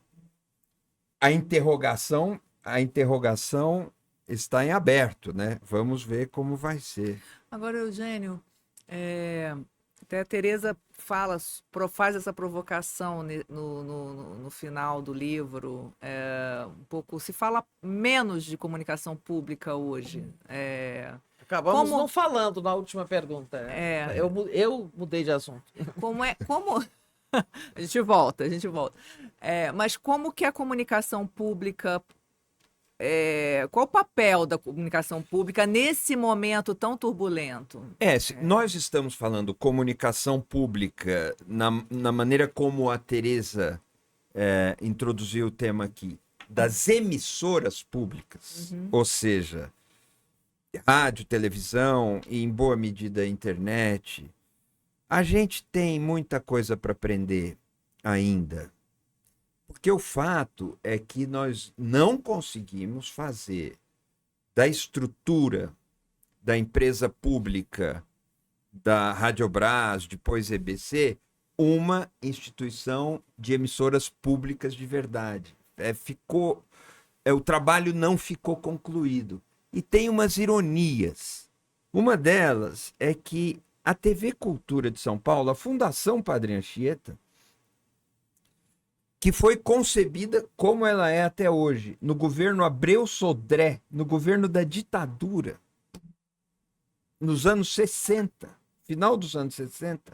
a interrogação está em aberto, né? Vamos ver como vai ser. Agora, Eugênio, até a Tereza faz essa provocação no final do livro, um pouco, se fala menos de comunicação pública hoje. Acabamos não falando na última pergunta. Eu mudei de assunto. Como a gente volta. Mas como que a comunicação pública, qual o papel da comunicação pública nesse momento tão turbulento? Nós estamos falando comunicação pública na maneira como a Tereza introduziu o tema aqui, das emissoras públicas, ou seja, rádio, televisão e, em boa medida, internet. A gente tem muita coisa para aprender ainda. Porque o fato é que nós não conseguimos fazer da estrutura da empresa pública, da Radiobras, depois EBC, uma instituição de emissoras públicas de verdade. O trabalho não ficou concluído. E tem umas ironias. Uma delas é que a TV Cultura de São Paulo, a Fundação Padre Anchieta, que foi concebida como ela é até hoje, no governo Abreu Sodré, no governo da ditadura, nos anos 60, final dos anos 60,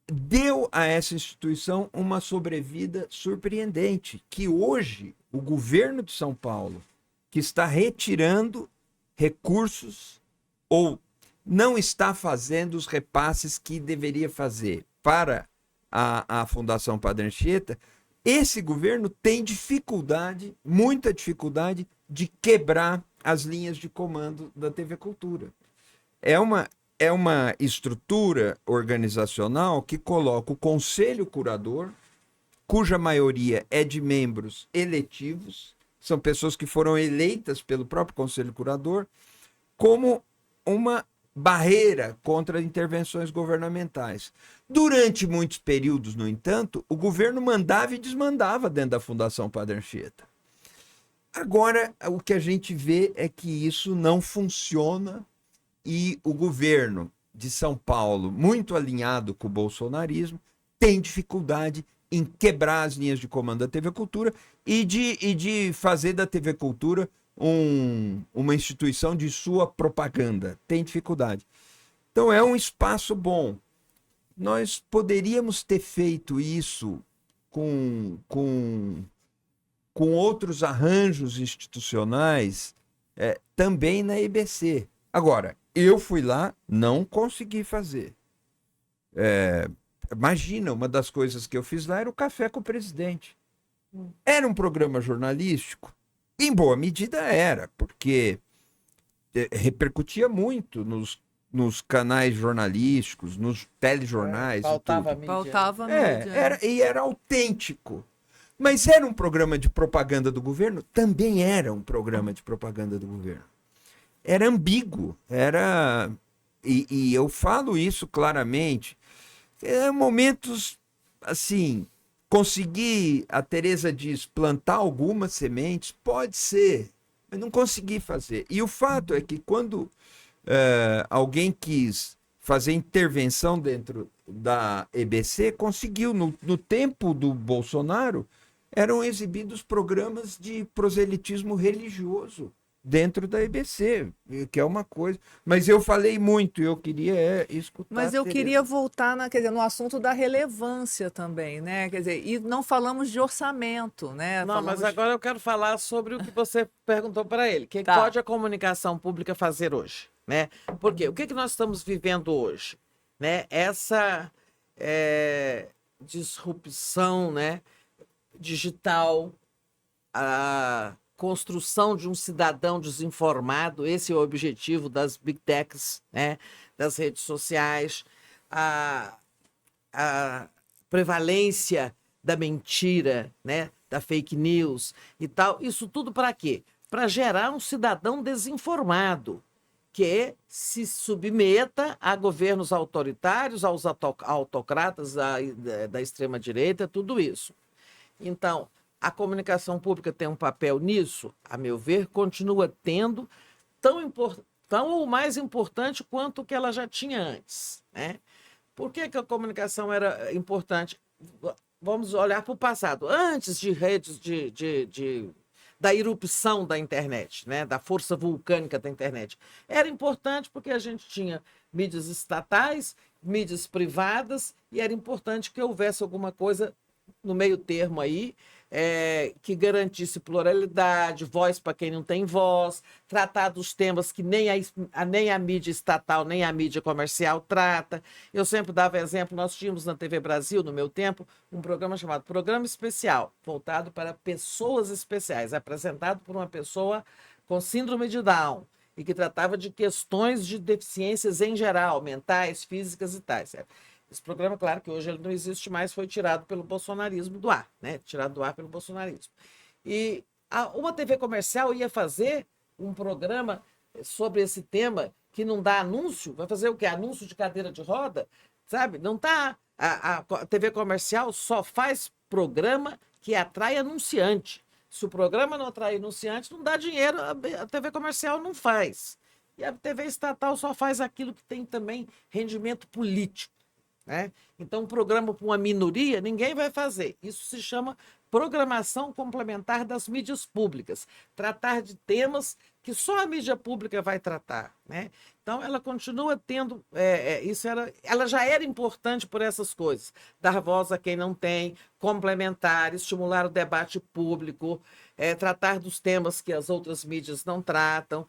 deu a essa instituição uma sobrevida surpreendente, que hoje o governo de São Paulo, que está retirando recursos ou não está fazendo os repasses que deveria fazer para a Fundação Padre Anchieta, esse governo tem dificuldade, muita dificuldade, de quebrar as linhas de comando da TV Cultura. É uma estrutura organizacional que coloca o conselho curador, cuja maioria é de membros eletivos, são pessoas que foram eleitas pelo próprio conselho curador, como uma barreira contra intervenções governamentais. Durante muitos períodos, no entanto, o governo mandava e desmandava dentro da Fundação Padre Anchieta. Agora, o que a gente vê é que isso não funciona e o governo de São Paulo, muito alinhado com o bolsonarismo, tem dificuldade em quebrar as linhas de comando da TV Cultura e de fazer da TV Cultura uma instituição de sua propaganda. Tem dificuldade. Então é um espaço bom. Nós poderíamos ter feito isso com outros arranjos institucionais também na EBC. Agora, eu fui lá, não consegui fazer. Imagina, uma das coisas que eu fiz lá era o Café com o Presidente. Era um programa jornalístico? Em boa medida era, porque repercutia muito nos canais jornalísticos, nos telejornais. Faltava mídia. Faltava mídia. Era autêntico. Mas era um programa de propaganda do governo? Também era um programa de propaganda do governo. Era ambíguo, e eu falo isso claramente. Momentos, assim, conseguir, a Tereza diz, plantar algumas sementes, pode ser, mas não consegui fazer. E o fato é que quando alguém quis fazer intervenção dentro da EBC, conseguiu. No tempo do Bolsonaro, eram exibidos programas de proselitismo religioso dentro da EBC, que é uma coisa. Mas eu falei muito, eu queria escutar. Mas eu queria voltar no assunto da relevância também, né? Quer dizer, e não falamos de orçamento, né? Não, mas agora eu quero falar sobre o que você perguntou para ele. O que Tá. pode a comunicação pública fazer hoje? Né? Porque o que nós estamos vivendo hoje? Né? Essa disrupção, né, digital, a construção de um cidadão desinformado, esse é o objetivo das big techs, né, das redes sociais, a prevalência da mentira, né, da fake news e tal. Isso tudo para quê? Para gerar um cidadão desinformado. que se submeta a governos autoritários, aos autocratas da extrema-direita, tudo isso. Então, a comunicação pública tem um papel nisso, a meu ver, continua tendo tão ou mais importante quanto o que ela já tinha antes, né? Por que que a comunicação era importante? Vamos olhar para o passado. Antes de redes da erupção da internet, né? Da força vulcânica da internet. Era importante porque a gente tinha mídias estatais, mídias privadas, e era importante que houvesse alguma coisa no meio termo aí, que garantisse pluralidade, voz para quem não tem voz, tratar dos temas que nem a mídia estatal, nem a mídia comercial trata. Eu sempre dava exemplo, nós tínhamos na TV Brasil, no meu tempo, um programa chamado Programa Especial, voltado para pessoas especiais, apresentado por uma pessoa com síndrome de Down, e que tratava de questões de deficiências em geral, mentais, físicas e tais. Esse programa, claro que hoje ele não existe mais, foi tirado pelo bolsonarismo do ar, né? Tirado do ar pelo bolsonarismo. E uma TV comercial ia fazer um programa sobre esse tema que não dá anúncio, vai fazer o quê? Anúncio de cadeira de roda, sabe? Não tá. A TV comercial só faz programa que atrai anunciante. Se o programa não atrai anunciante, não dá dinheiro, a TV comercial não faz. E a TV estatal só faz aquilo que tem também rendimento político, né? Então, um programa para uma minoria, ninguém vai fazer. Isso se chama programação complementar das mídias públicas. Tratar de temas que só a mídia pública vai tratar, né? Então, ela continua tendo... ela já era importante por essas coisas. Dar voz a quem não tem, complementar, estimular o debate público, tratar dos temas que as outras mídias não tratam.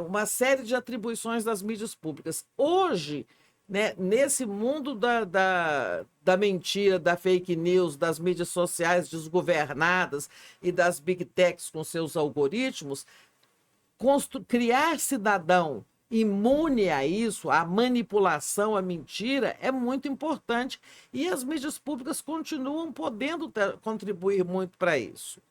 Uma série de atribuições das mídias públicas. Hoje, né, nesse mundo da mentira, da fake news, das mídias sociais desgovernadas e das big techs com seus algoritmos, criar cidadão imune a isso, à manipulação, à mentira, é muito importante. E as mídias públicas continuam podendo contribuir muito para isso.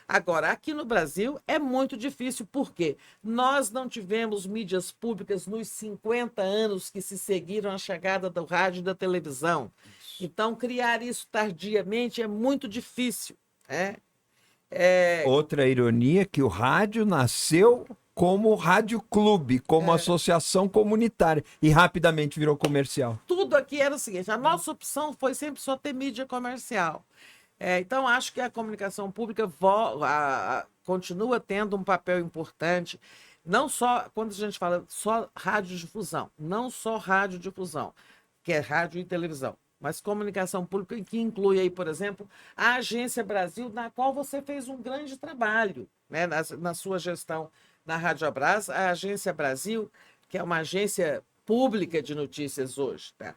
Agora, aqui no Brasil é muito difícil, porque nós não tivemos mídias públicas nos 50 anos que se seguiram à chegada do rádio e da televisão. Então, criar isso tardiamente é muito difícil, né? Outra ironia é que o rádio nasceu como rádio clube, como associação comunitária, e rapidamente virou comercial. Tudo aqui era o seguinte, a nossa opção foi sempre só ter mídia comercial. Então, acho que a comunicação pública continua tendo um papel importante, não só, quando a gente fala só radiodifusão, não só radiodifusão, que é rádio e televisão, mas comunicação pública, que inclui aí, por exemplo, a Agência Brasil, na qual você fez um grande trabalho, né, na sua gestão na Radiobras, a Agência Brasil, que é uma agência pública de notícias hoje, tá?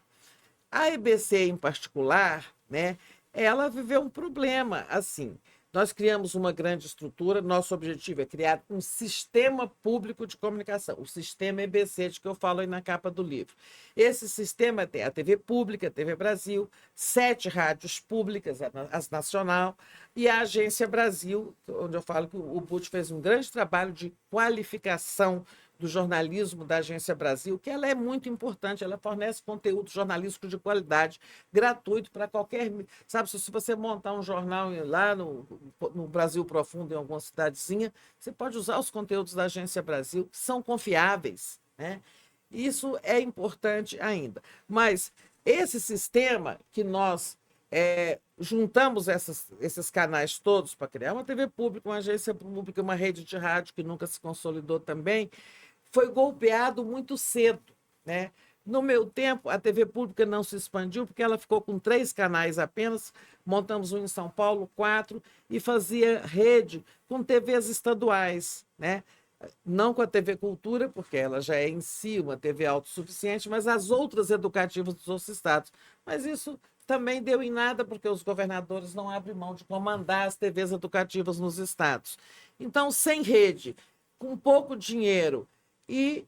A EBC, em particular, né, ela viveu um problema, assim. Nós criamos uma grande estrutura, nosso objetivo é criar um sistema público de comunicação, o sistema EBC, de que eu falo aí na capa do livro. Esse sistema tem a TV Pública, a TV Brasil, 7 rádios públicas, as nacional, e a Agência Brasil, onde eu falo que o Butch fez um grande trabalho de qualificação do jornalismo da Agência Brasil, que ela é muito importante, ela fornece conteúdo jornalístico de qualidade, gratuito para qualquer... Sabe, se você montar um jornal lá no Brasil Profundo, em alguma cidadezinha, você pode usar os conteúdos da Agência Brasil, que são confiáveis, né? Isso é importante ainda. Mas esse sistema que nós juntamos esses canais todos para criar uma TV pública, uma agência pública, uma rede de rádio que nunca se consolidou também, foi golpeado muito cedo, né? No meu tempo, a TV pública não se expandiu, porque ela ficou com 3 canais apenas, montamos um em São Paulo, 4, e fazia rede com TVs estaduais, né? Não com a TV Cultura, porque ela já é em si uma TV autossuficiente, mas as outras educativas dos outros estados. Mas isso também deu em nada, porque os governadores não abrem mão de comandar as TVs educativas nos estados. Então, sem rede, com pouco dinheiro e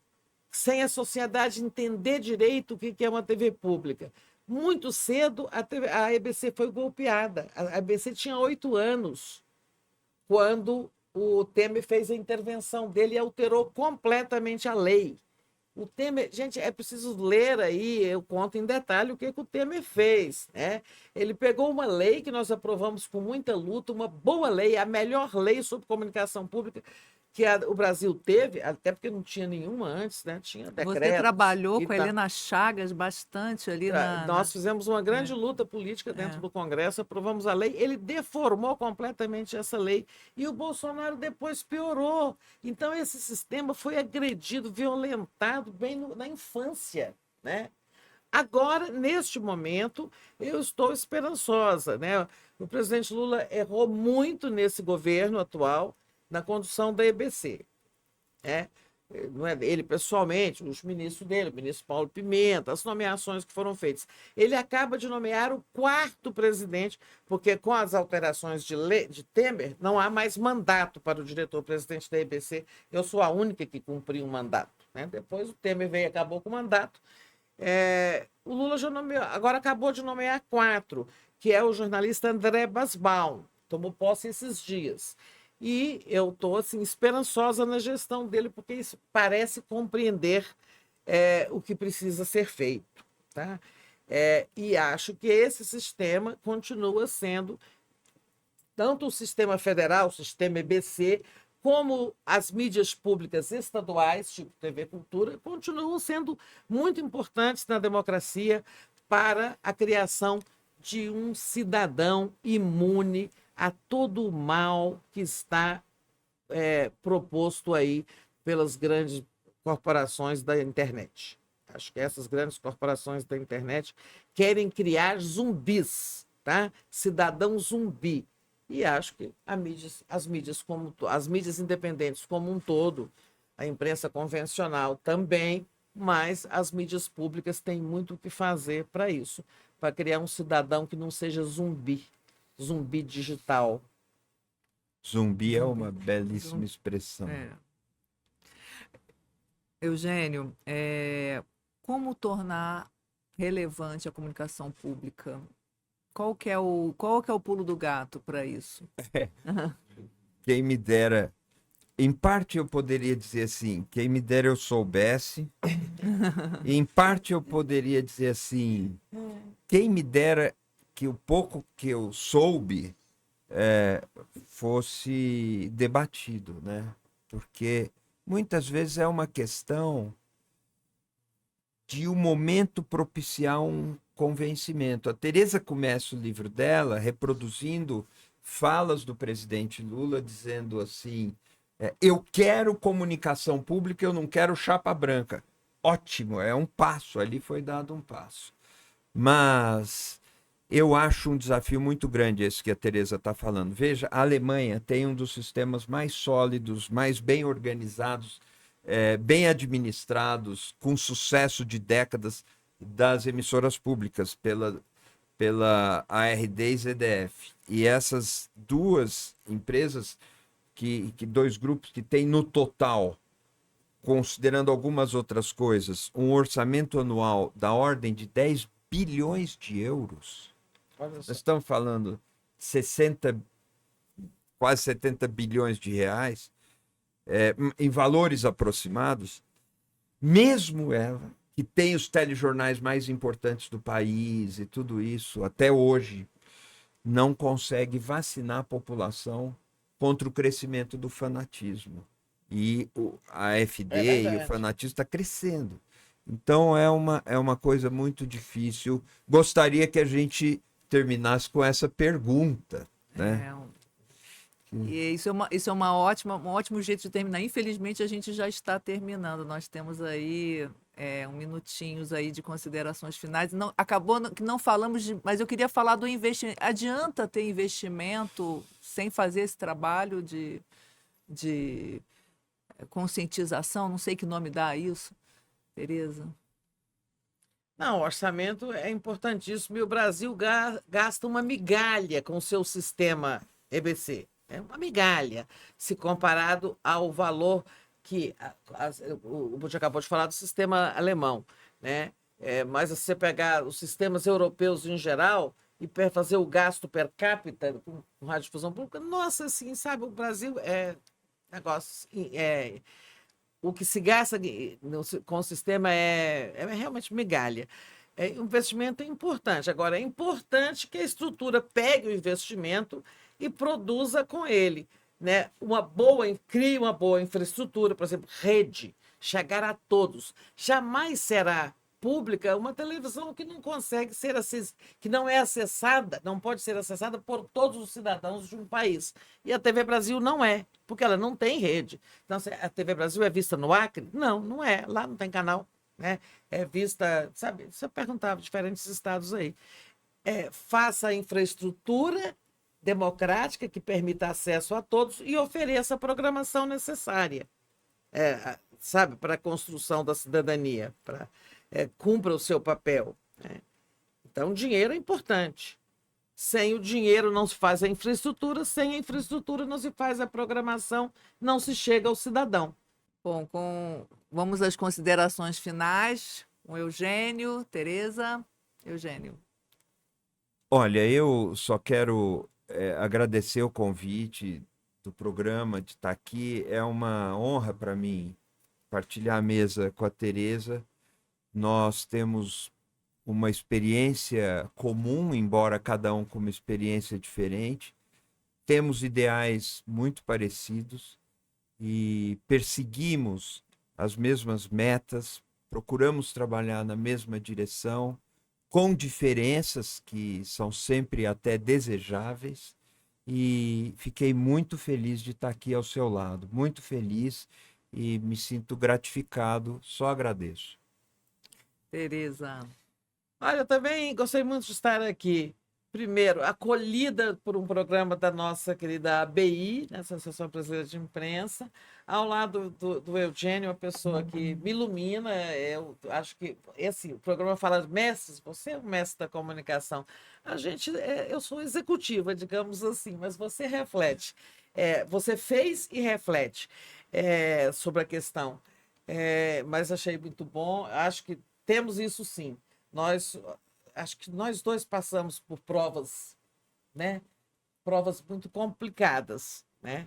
sem a sociedade entender direito o que é uma TV pública, muito cedo a EBC foi golpeada. A EBC tinha 8 anos quando o Temer fez a intervenção dele e alterou completamente a lei. O Temer, gente, é preciso ler aí, eu conto em detalhe o que o Temer fez, né? Ele pegou uma lei que nós aprovamos com muita luta, uma boa lei, a melhor lei sobre comunicação pública que o Brasil teve, até porque não tinha nenhuma antes, né? Tinha Você decretos trabalhou e com a tal. Helena Chagas bastante ali Nós fizemos uma grande É, luta política dentro é. do Congresso, aprovamos a lei, ele deformou completamente essa lei e o Bolsonaro depois piorou. Então, esse sistema foi agredido, violentado bem na infância, né? Agora, neste momento, eu estou esperançosa, né? O presidente Lula errou muito nesse governo atual na condução da EBC, né? Não é ele pessoalmente, os ministros dele, o ministro Paulo Pimenta, as nomeações que foram feitas. Ele acaba de nomear o quarto presidente, porque com as alterações de Temer, não há mais mandato para o diretor-presidente da EBC. Eu sou a única que cumpri um mandato, né? Depois o Temer veio e acabou com o mandato. O Lula já nomeou, agora acabou de nomear quatro, que é o jornalista André Basbaum, tomou posse esses dias. E eu estou assim, esperançosa na gestão dele, porque isso parece compreender o que precisa ser feito. Tá? E acho que esse sistema continua sendo, tanto o sistema federal, o sistema EBC, como as mídias públicas estaduais, tipo TV Cultura, continuam sendo muito importantes na democracia para a criação de um cidadão imune a todo o mal que está proposto aí pelas grandes corporações da internet. Acho que essas grandes corporações da internet querem criar zumbis, tá? Cidadão zumbi. E acho que as mídias independentes como um todo, a imprensa convencional também, mas as mídias públicas têm muito o que fazer para isso, para criar um cidadão que não seja zumbi, zumbi digital. Zumbi é uma belíssima expressão. Eugênio, como tornar relevante a comunicação pública? Qual que é o pulo do gato para isso? Quem me dera, em parte eu poderia dizer assim, quem me dera eu soubesse, e em parte eu poderia dizer assim, quem me dera que o pouco que eu soube fosse debatido, né? Porque muitas vezes é uma questão de um momento propiciar um convencimento. A Tereza começa o livro dela reproduzindo falas do presidente Lula, dizendo assim, eu quero comunicação pública, eu não quero chapa branca. Ótimo, é um passo, ali foi dado um passo. Mas eu acho um desafio muito grande esse que a Tereza está falando. Veja, a Alemanha tem um dos sistemas mais sólidos, mais bem organizados, bem administrados, com sucesso de décadas das emissoras públicas pela ARD e ZDF. E essas duas empresas, dois grupos que têm no total, considerando algumas outras coisas, um orçamento anual da ordem de 10 bilhões de euros. Nós estamos falando quase 70 bilhões de reais, em valores aproximados. Mesmo ela, que tem os telejornais mais importantes do país e tudo isso, até hoje, não consegue vacinar a população contra o crescimento do fanatismo. E a AfD e o fanatismo está crescendo. Então é uma coisa muito difícil. Gostaria que a gente terminasse com essa pergunta, né? E isso é um ótimo jeito de terminar. Infelizmente, a gente já está terminando. Nós temos aí minutinhos aí de considerações finais. Não, acabou que não falamos mas eu queria falar do investimento. Adianta ter investimento sem fazer esse trabalho de conscientização? Não sei que nome dá isso, Tereza. Não, o orçamento é importantíssimo e o Brasil gasta uma migalha com o seu sistema EBC. É uma migalha, se comparado ao valor que o Butch acabou de falar do sistema alemão, né? Mas se você pegar os sistemas europeus em geral e fazer o gasto per capita com radiodifusão pública, nossa, assim, sabe, o Brasil negócio. o que se gasta com o sistema é realmente migalha. O investimento é importante. Agora, é importante que a estrutura pegue o investimento e produza com ele, né? Crie uma boa infraestrutura, por exemplo, rede, chegar a todos. Jamais será pública uma televisão que não consegue ser que não é acessada, não pode ser acessada por todos os cidadãos de um país. E a TV Brasil não é, porque ela não tem rede. Então, a TV Brasil é vista no Acre? Não, não é. Lá não tem canal, né? É vista, sabe? Você perguntava diferentes estados aí. Faça a infraestrutura democrática que permita acesso a todos e ofereça a programação necessária, sabe, para a construção da cidadania, cumpra o seu papel, né? Então, dinheiro é importante. Sem o dinheiro não se faz a infraestrutura, sem a infraestrutura não se faz a programação, não se chega ao cidadão. Bom, vamos às considerações finais com Eugênio, Tereza. Eugênio. Olha, eu só quero agradecer o convite do programa de estar aqui. É uma honra para mim partilhar a mesa com a Tereza. Nós temos uma experiência comum, embora cada um com uma experiência diferente. Temos ideais muito parecidos e perseguimos as mesmas metas, procuramos trabalhar na mesma direção, com diferenças que são sempre até desejáveis, e fiquei muito feliz de estar aqui ao seu lado, muito feliz e me sinto gratificado, só agradeço. Tereza. Olha, eu também gostei muito de estar aqui. Primeiro, acolhida por um programa da nossa querida ABI, né, Associação Brasileira de Imprensa, ao lado do Eugênio, uma pessoa que me ilumina. Eu acho que o programa fala de mestres, você é o mestre da comunicação. Eu sou executiva, digamos assim, mas você reflete. Você fez e reflete sobre a questão. Mas achei muito bom, acho que temos isso sim. Acho que nós dois passamos por provas, né? Provas muito complicadas, né?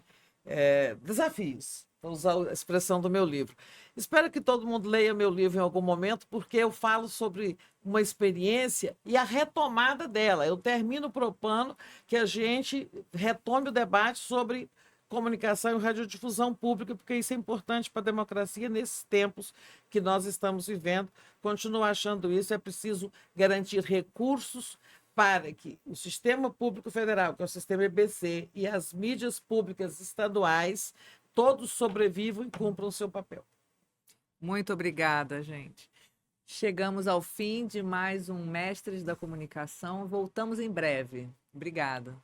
Desafios, vou usar a expressão do meu livro. Espero que todo mundo leia meu livro em algum momento, porque eu falo sobre uma experiência e a retomada dela. Eu termino propondo que a gente retome o debate sobre comunicação e radiodifusão pública, porque isso é importante para a democracia nesses tempos que nós estamos vivendo. Continuo achando isso, é preciso garantir recursos para que o sistema público federal, que é o sistema EBC, e as mídias públicas estaduais, todos sobrevivam e cumpram o seu papel. Muito obrigada, gente. Chegamos ao fim de mais um Mestres da Comunicação. Voltamos em breve. Obrigada.